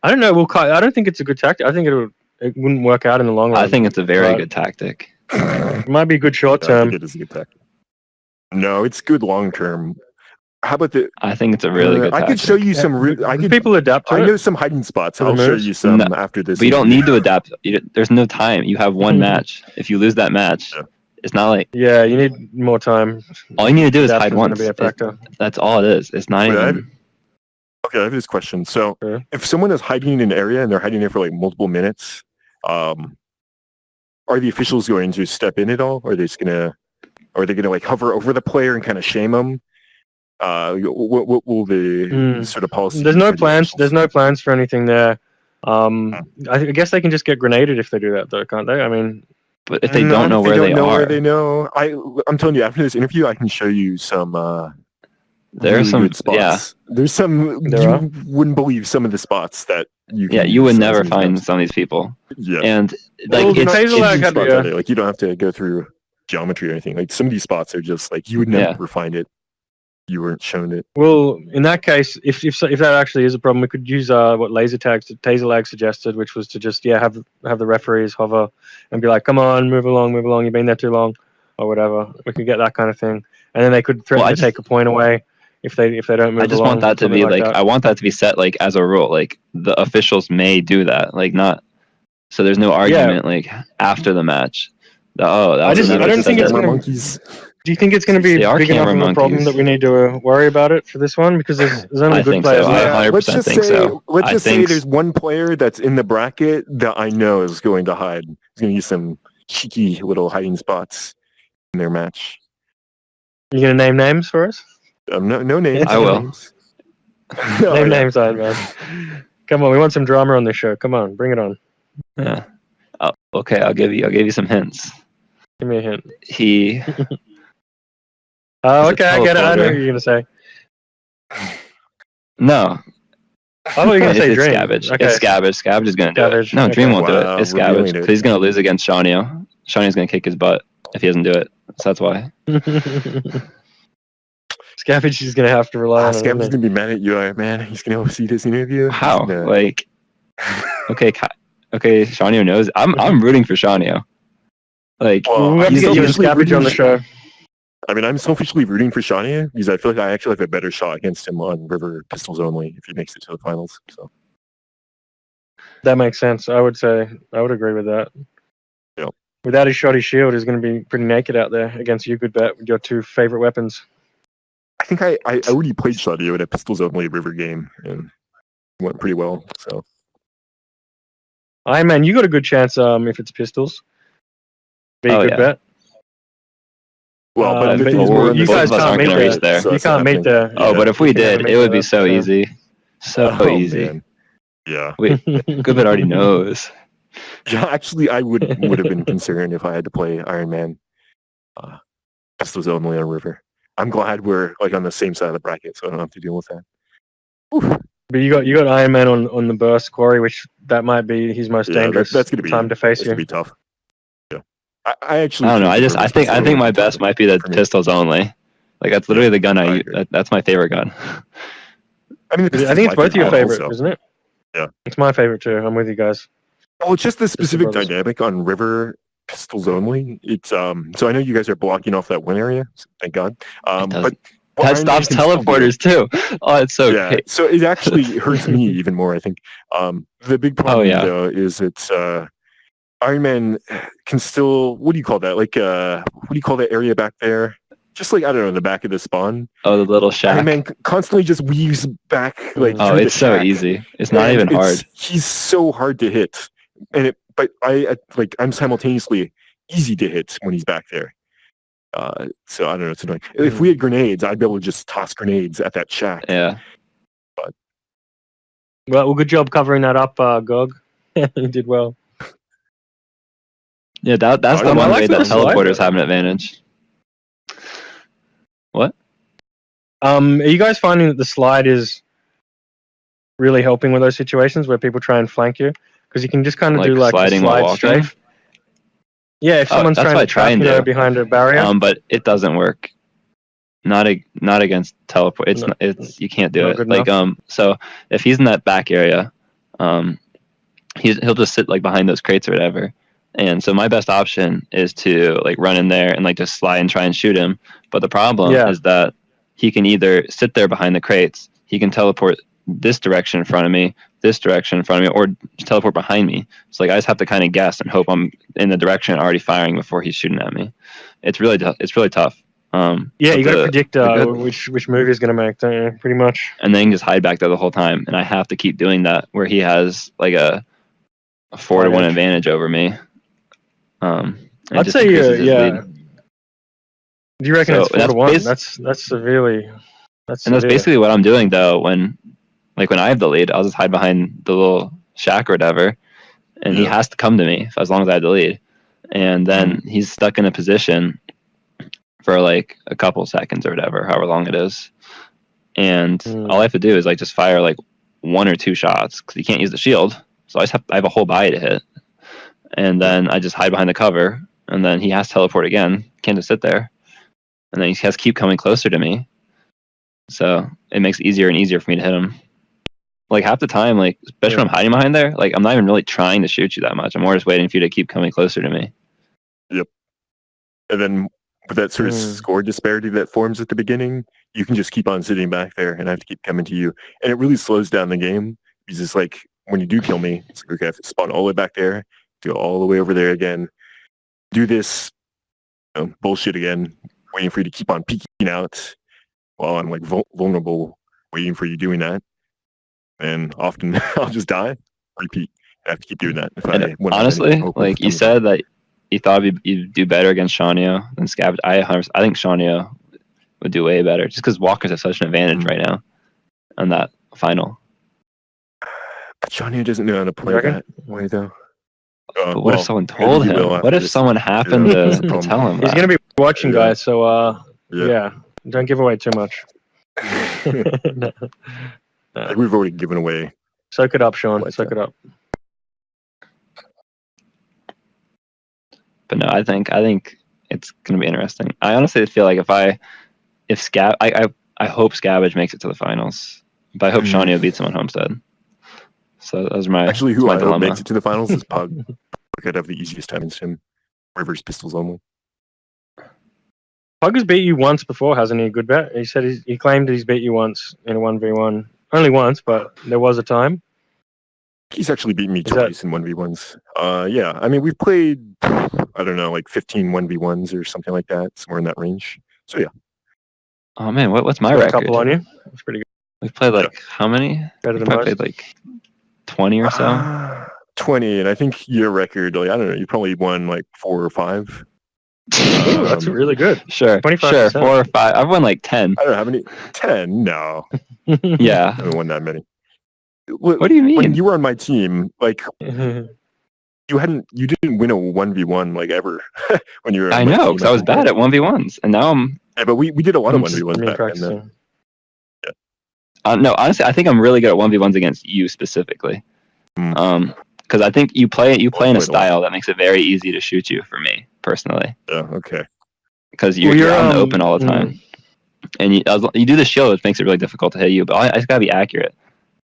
I don't know. Well, I don't think it's a good tactic. I think it wouldn't work out in the long run. I think it's a very good tactic. It might be good short term. I think it is a good tactic. No, it's good long term. How about I think it's a really good tactic. I could show you some. People adapt to it. I know some hiding spots. I'll show you some after this. But you don't need to adapt. There's no time. You have one match. If you lose that match, it's not like... Yeah, you need more time. All you need to do is hide once. That's all it is. It's not even... Okay, I have this question. So, if someone is hiding in an area and they're hiding there for like multiple minutes, are the officials going to step in at all? Or are they gonna like hover over the player and kind of shame them? What will the sort of policy? There's no plans. There's no plans for anything there. I guess they can just get grenaded if they do that, though, can't they? I mean, but if they don't know where they are, I'm telling you, after this interview, I can show you some. There are some good spots. Yeah. There's some you wouldn't believe some of the spots that you. Yeah, you would never find some of these people. Yeah, and like like you don't have to go through geometry or anything. Like some of these spots are just like you would never find it. You weren't shown it. Well, in that case, if that actually is a problem, we could use what Taser Lag suggested, which was to just have the referees hover and be like, "Come on, move along. You've been there too long," or whatever. We could get that kind of thing, and then they could threaten to take a point away if they don't move along. I just want that to be I want that to be set like as a rule. Like the officials may do that, like not. So there's no argument like after the match. I don't think it's monkeys. Do you think it's going to be big enough of a problem that we need to worry about it for this one? Because there's only good players. I 100% think so. Let's just say there's one player that's in the bracket that I know is going to hide. He's going to use some cheeky little hiding spots in their match. You going to name names for us? No names. I will. Name names, Iron Man. Come on, we want some drama on this show. Come on, bring it on. Yeah. Okay, I'll give you some hints. Give me a hint. He. Oh, okay, I get it. I know what you're gonna say. No. I thought you were going to say It's Dream. Scabbage. Okay. It's Scabbage. Scabbage is going to do Scabbage, it. No, Dream okay. won't do it. It's Wow, revealing Scabbage. it. Because he's going to lose against Shawnio. Shawneo's going to kick his butt if he doesn't do it. So that's why. Scabbage is going to have to rely on it. Scabbage is going to be mad at you, man. He's going to oversee this interview. How? Like, okay, Shawnio knows. I'm rooting for Shawnio. Like, we have to get you and Scabbage on the show. I mean, I'm selfishly rooting for Shawnio because I feel like I actually have a better shot against him on River Pistols only if he makes it to the finals. So that makes sense. I would agree with that. Yeah. Without his shoddy shield, he's going to be pretty naked out there against you, Goodbet, with your two favorite weapons. I think I already played Shawnio in a Pistols only River game and it went pretty well. So Ironman, you got a good chance if it's Pistols. Be a good bet. Well, but the but thing is, you guys can't meet reach there. You can't meet there. Oh, but if we did, it would be so easy. So easy. Man. Yeah. Goodbet already knows. Yeah, actually, I would have been concerned if I had to play Iron Man. Pistols only on River. I'm glad we're like on the same side of the bracket, so I don't have to deal with that. Oof. But you got Iron Man on the burst quarry, which that might be his most dangerous that's gonna be, time to face you. Gonna be tough. Yeah, I actually. I don't know. I think my best might be the Pistols only. Like that's literally the gun I use. That's my favorite gun. I mean, I think it's both your favorite, isn't it? Yeah, it's my favorite too. I'm with you guys. Well, it's just the specific dynamic on River Pistols only. It's so I know you guys are blocking off that win area. So thank God. But that stops teleporters too. Oh, it's so great. So it actually hurts me even more. I think the big problem though is it's Iron Man can still. What do you call that? Like what do you call that area back there? Just like I don't know, the back of the spawn. Oh, the little shack. Iron Man constantly just weaves back like. Oh, it's so easy. It's not even hard. He's so hard to hit, but I'm simultaneously easy to hit when he's back there. So I don't know. It's annoying. If we had grenades, I'd be able to just toss grenades at that shack. Yeah. But well, good job covering that up, Gog. You did well. Yeah, that's the one way that teleporters have an advantage. What? Are you guys finding that the slide is really helping with those situations where people try and flank you? Because you can just kind of do like a slide strafe. Yeah, if someone's trying to trap you behind a barrier. But it doesn't work. Not against teleport. It's you can't do it. Like so if he's in that back area, he'll just sit like behind those crates or whatever. And so my best option is to like run in there and like just slide and try and shoot him. But the problem is that he can either sit there behind the crates, he can teleport this direction in front of me, this direction in front of me, or teleport behind me. So like I just have to kind of guess and hope I'm in the direction already firing before he's shooting at me. It's really tough. You got to predict which move he's going to make, don't you? Pretty much. And then just hide back there the whole time, and I have to keep doing that where he has like a 4-1 advantage over me. I'd say yeah. Do you reckon it's 4-1? That's severely. And that's basically what I'm doing though. When I have the lead, I'll just hide behind the little shack or whatever, and he has to come to me as long as I have the lead. And then he's stuck in a position for like a couple seconds or whatever, however long it is. And all I have to do is like just fire like 1 or 2 shots because he can't use the shield. So I have a whole body to hit. And then I just hide behind the cover, and then he has to teleport again. Can't just sit there. And then he has to keep coming closer to me. So it makes it easier and easier for me to hit him. Like half the time, like especially when I'm hiding behind there, like I'm not even really trying to shoot you that much. I'm more just waiting for you to keep coming closer to me. Yep. And then with that sort of score disparity that forms at the beginning, you can just keep on sitting back there, and I have to keep coming to you. And it really slows down the game because it's like when you do kill me, it's like okay, I have to spawn all the way back there. Go all the way over there again, do this bullshit again, waiting for you to keep on peeking out while I'm like vulnerable, waiting for you doing that. And often I'll just die, repeat. I have to keep doing that. Honestly, like you said that you thought you'd do better against Shawnio than Scabbage. I think Shawnio would do way better just because Walkers have such an advantage right now on that final. But Shawnio doesn't know how to play that way though. But what if someone told him? What if someone happened to tell him? He's going to be watching, guys. So don't give away too much. Like, we've already given away. Soak it up, Sean. Soak it up. But no, I think it's gonna be interesting. I honestly feel like if Scab, I hope Scabbage makes it to the finals, but I hope Shawnee will beat him on Homestead. So those are my who I dilemma. hope makes it to the finals is Pug. I'd have the easiest time against him. Reverse pistols only. Pug has beat you once before, hasn't he? Goodbet. He said he claimed he's beat you once in a 1v1. Only once, but there was a time. He's actually beaten me twice in 1v1s. Yeah, I mean, we've played, I don't know, like 15 1v1s or something like that, somewhere in that range. So, yeah. Oh, man, what's my got record? A couple on you. That's pretty good. We've played like how many? Better than We've most. played like 20 or so. 20, and I think your record, like, I don't know, you probably won like 4 or 5. Ooh, that's really good. Sure, 25%. 4 or 5. I've won like 10. I don't know how many. 10? No. Yeah. I haven't won that many. What do you mean? When you were on my team, like, you didn't win a 1v1 like ever when you were on I my know, team. because I was bad at 1v1s, and now I'm... Yeah, but we did a lot of 1v1s back then. Yeah. No, honestly, I think I'm really good at 1v1s against you specifically. Because I think you play in a style that makes it very easy to shoot you for me, personally. Yeah, okay. Because you're out in the open all the time. And you do the shield, which makes it really difficult to hit you, but I just gotta be accurate.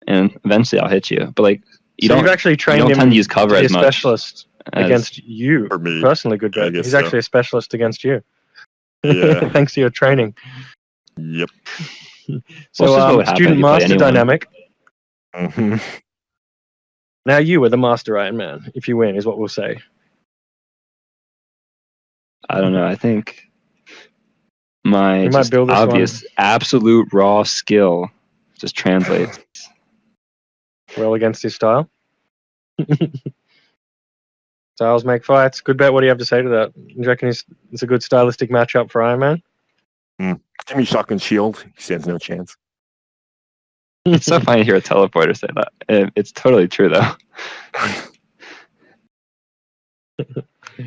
And eventually I'll hit you. But like, you've actually trained him tend to use cover as much. Specialist against you. For me. Personally, Goodbet. He's actually a specialist against you. Yeah. Thanks to your training. Yep. So student master dynamic. Mm-hmm. Now you are the master Iron Man, if you win, is what we'll say. I don't know. I think my just obvious, absolute raw skill just translates well against his style. Styles make fights. Goodbet. What do you have to say to that? Do you reckon it's a good stylistic matchup for Iron Man? Give me shotgun shield. He stands no chance. It's so funny to hear a teleporter say that. It's totally true, though.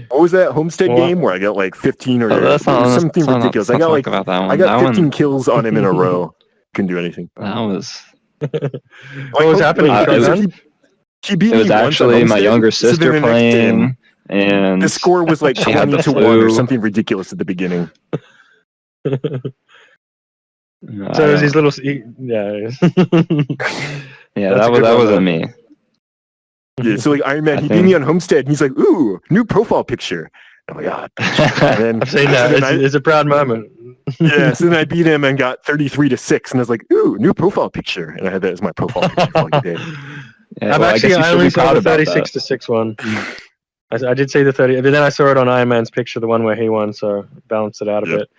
What was that Homestead game where I got like 15 or something ridiculous? I got like about that one. I got 15 kills on him in a row. Couldn't do anything. That was. What was happening? He beat me. It was actually my younger sister playing, and the score was like 20 to 1 or something ridiculous at the beginning. So it was his little, yeah, that wasn't me. Yeah, so like Iron Man, he beat me on Homestead, and he's like, "Ooh, new profile picture." I'm like, "Ah." I've seen that. It's a proud moment. Yeah, so then I beat him and got 33-6, and I was like, "Ooh, new profile picture," and I had that as my profile picture for like a day. Yeah, I only saw the 36-6 one. I did see the 30, but then I saw it on Iron Man's picture, the one where he won, so balanced it out a bit.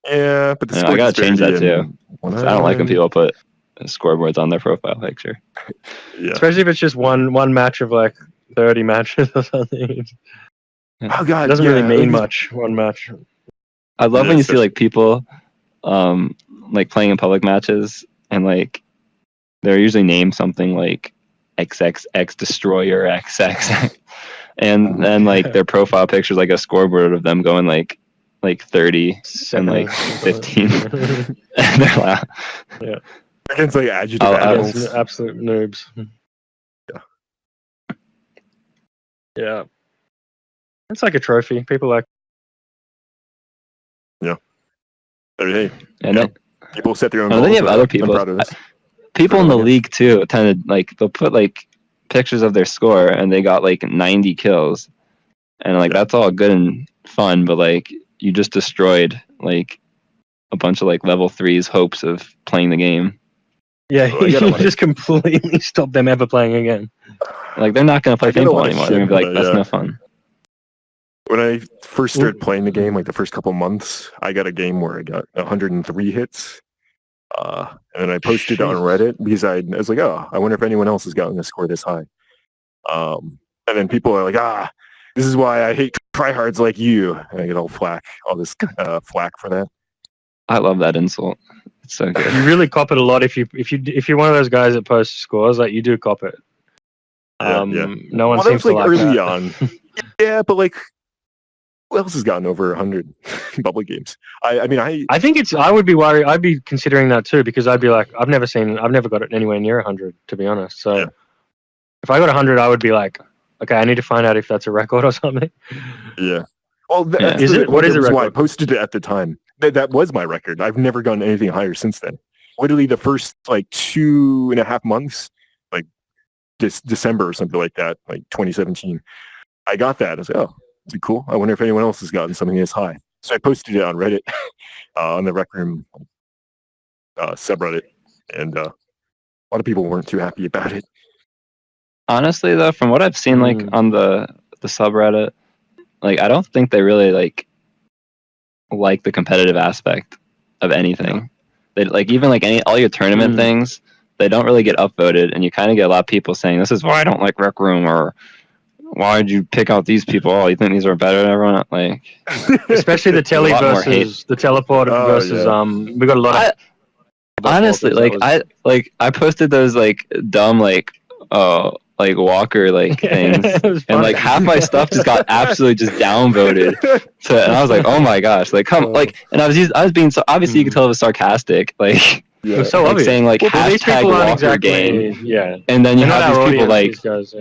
Yeah, but I gotta change that too. I don't like when people put scoreboards on their profile picture. Yeah. Especially if it's just one match of like 30 matches or something. Oh god, it doesn't really mean much. One match. I love when you see like people, like playing in public matches, and like they're usually named something like XXX Destroyer XX, and then like their profile picture is like a scoreboard of them going like 30 and like 15. And they're loud. Yeah. Against like adjective absolute noobs. Yeah. It's like a trophy. People like. Yeah. Hey. And then people set their own. And then you have other people. People in the league too tend to like they'll put like pictures of their score and they got like 90 kills, and like that's all good and fun, but like you just destroyed like a bunch of like level 3's hopes of playing the game. Yeah, you just completely stop them ever playing again. Like they're not gonna play paintball anymore. They're gonna be like, that's no fun. When I first started playing the game, like the first couple months, I got a game where I got 103 hits. And then I posted it on Reddit because I was like, oh, I wonder if anyone else has gotten a score this high. And then people are like, this is why I hate tryhards like you. And I get all this flack for that. I love that insult. It's so good. You really cop it a lot if you're one of those guys that posts scores. Like you do cop it. No one seems to like early that. On. Yeah, but like, who else has gotten over 100? bubble games. I think I would be worried. I'd be considering that too, because I'd be like, I've never got it anywhere near 100, to be honest. So if I got 100, I would be like, okay, I need to find out if that's a record or something. Yeah. Well, is it? What is a record? Why I posted it at the time. That was my record. I've never gotten anything higher since then. Literally the first like 2.5 months, like December or something like that, like 2017. I got that. I was like, oh, that's cool. I wonder if anyone else has gotten something this high. So I posted it on Reddit, on the Rec Room subreddit, and a lot of people weren't too happy about it. Honestly, though, from what I've seen, like on the subreddit, like I don't think they really like the competitive aspect of anything. Yeah. They like even like all your tournament things, they don't really get upvoted, and you kind of get a lot of people saying, "This is why I don't like Rec Room," or "Why did you pick out these people? Oh, you think these are better than everyone?" Like, especially the telly versus the teleporter versus we got a lot of. Honestly, I posted those like dumb like Walker like things, and like half my stuff just got absolutely just downvoted. And I was like, oh my gosh, like and I was being so obviously you could tell it was sarcastic, like. Yeah. So like saying like hashtag Walker game, and then you have these people like, guys,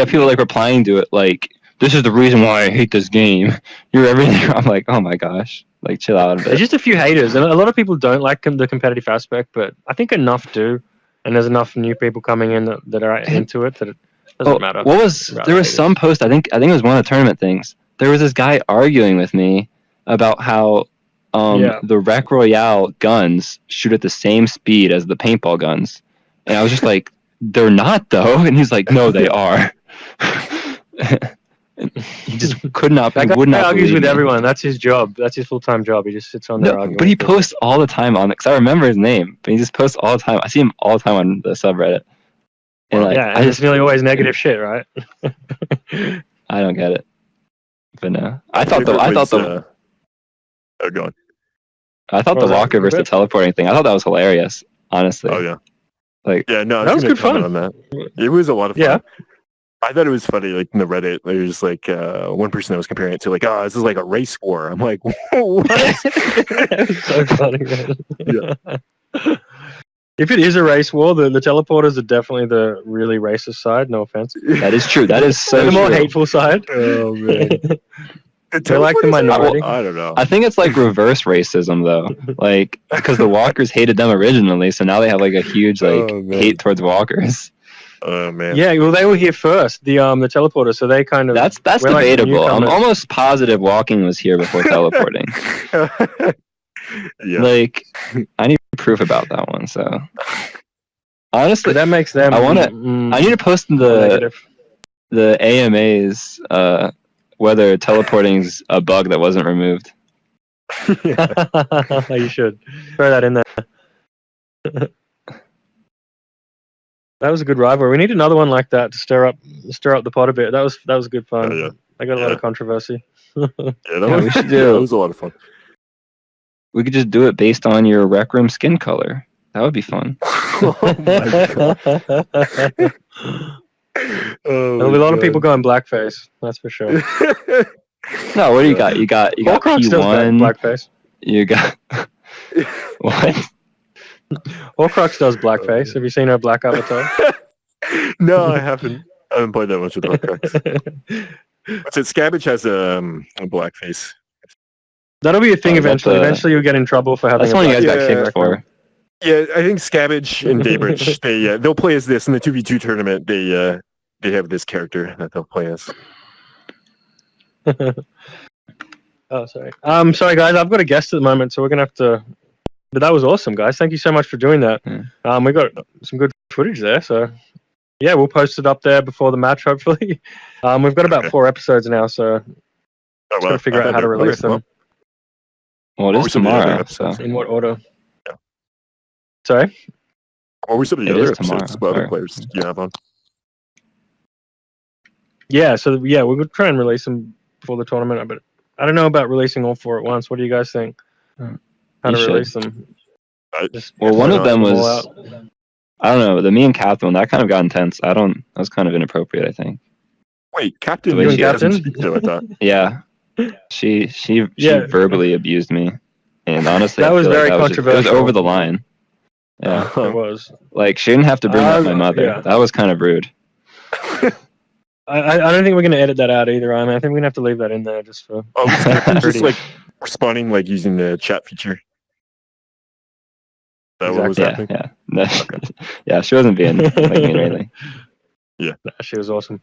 people like replying to it like, "This is the reason why I hate this game. You're everything." I'm like, oh my gosh, like chill out a bit. There's just a few haters, and a lot of people don't like the competitive aspect, but I think enough do, and there's enough new people coming in that are into it that it doesn't matter. There was some post, I think it was one of the tournament things. There was this guy arguing with me about how the Rec Royale guns shoot at the same speed as the paintball guns. And I was just like, they're not though. And he's like, no, they are. He just could not. That guy argues with everyone. That's his job. That's his full-time job. He just sits on there arguing. But he posts all the time on it, because I remember his name. But he just posts all the time. I see him all the time on the subreddit. And it's nearly always negative shit, right? I don't get it. But no. I thought the Walker versus the teleporting thing, I thought that was hilarious, honestly. Oh, yeah. Like, yeah, no, that was good fun. On that. It was a lot of fun. Yeah. I thought it was funny, like, in the Reddit, there was, like, one person that was comparing it to, like, this is like a race war. I'm like, what? That was so funny, man. Yeah. If it is a race war, the teleporters are definitely the really racist side, no offense. That is true. That is so the more hateful side. Oh, man. They're like the minority. I don't know. I think it's like reverse racism though, like because the Walkers hated them originally, so now they have like a huge hate towards Walkers. Oh man. Yeah, well they were here first, the teleporter, so they kind of that's debatable. Like I'm almost positive walking was here before teleporting. Yeah. Like I need proof about that one. So honestly, that makes them. I need to post in the AMAs. Whether teleporting's a bug that wasn't removed. You should throw that in there. That was a good rivalry. We need another one like that to stir up the pot a bit. That was good fun. Yeah. I got a lot of controversy. We should do. That was a lot of fun. We could just do it based on your Rec Room skin color. That would be fun. Oh my god. There'll be a lot of people going blackface. That's for sure. No, what do you got? You got P1 blackface. You got what? Horcrux does blackface. Have you seen her black avatar? No, I haven't. I haven't played that much with Horcrux. What's it? Scabbage has a blackface. That'll be a thing eventually. Eventually, you'll get in trouble for having. That's one you guys got kicked for. Yeah, I think Scabbage and Daybridge, they'll play as this in the 2v2 tournament. They have this character that they'll play as. Oh, sorry. Sorry guys, I've got a guest at the moment, so we're gonna have to. But that was awesome, guys. Thank you so much for doing that. We got some good footage there, so yeah, we'll post it up there before the match, hopefully. We've got about 4 episodes now, so just gotta figure out how to release them. Well, it is tomorrow. So. In what order? Sorry? What were some of the other episodes? What other players do you have on? Yeah, so we're going to try and release them before the tournament, but I don't know about releasing all 4 at once. What do you guys think? How to release them? One of them was, I don't know, the me and Captain, that kind of got intense. That was kind of inappropriate, I think. Wait, Captain? You and Captain? Like that. Yeah. She Yeah. verbally abused me, and honestly, That I was feel like very it was controversial. over the line. Yeah, It was. like she didn't have to bring up my mother. Yeah. That was kind of rude. I don't think we're gonna edit that out either. I think we're gonna have to leave that in there just for. Oh, was Captain just Pretty. like responding like using the chat feature? That what was happening? Yeah. No, yeah, she wasn't being like mean or anything. Yeah, she was awesome.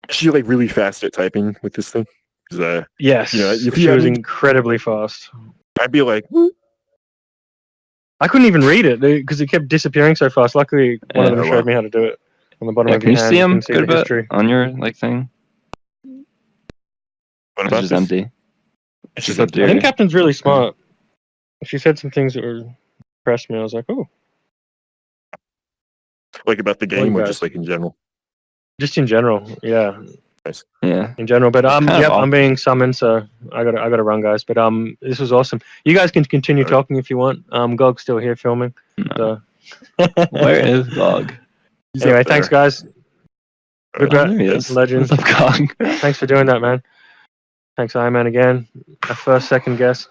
Is she like really fast at typing with this thing? Yes, if she was incredibly fast. I'd be like, I couldn't even read it because it kept disappearing so fast. Luckily, one of them showed me how to do it on the bottom of your hand. Can you see him? You can see the history on your like thing. What about it's just empty. It's just I think Captain's really smart. She said some things that impressed me. I was like, oh. Like about the game, or just like in general? Just in general, yeah. Nice. Yeah. In general, but I'm being summoned, so I gotta run, guys. But this was awesome. You guys can continue talking if you want. Gog's still here filming. No. So. Where is Gog? Anyway, thanks, guys. There he is. Legend. What's up, Gog? Thanks for doing that, man. Thanks, Ironman, again. Our first, second guest.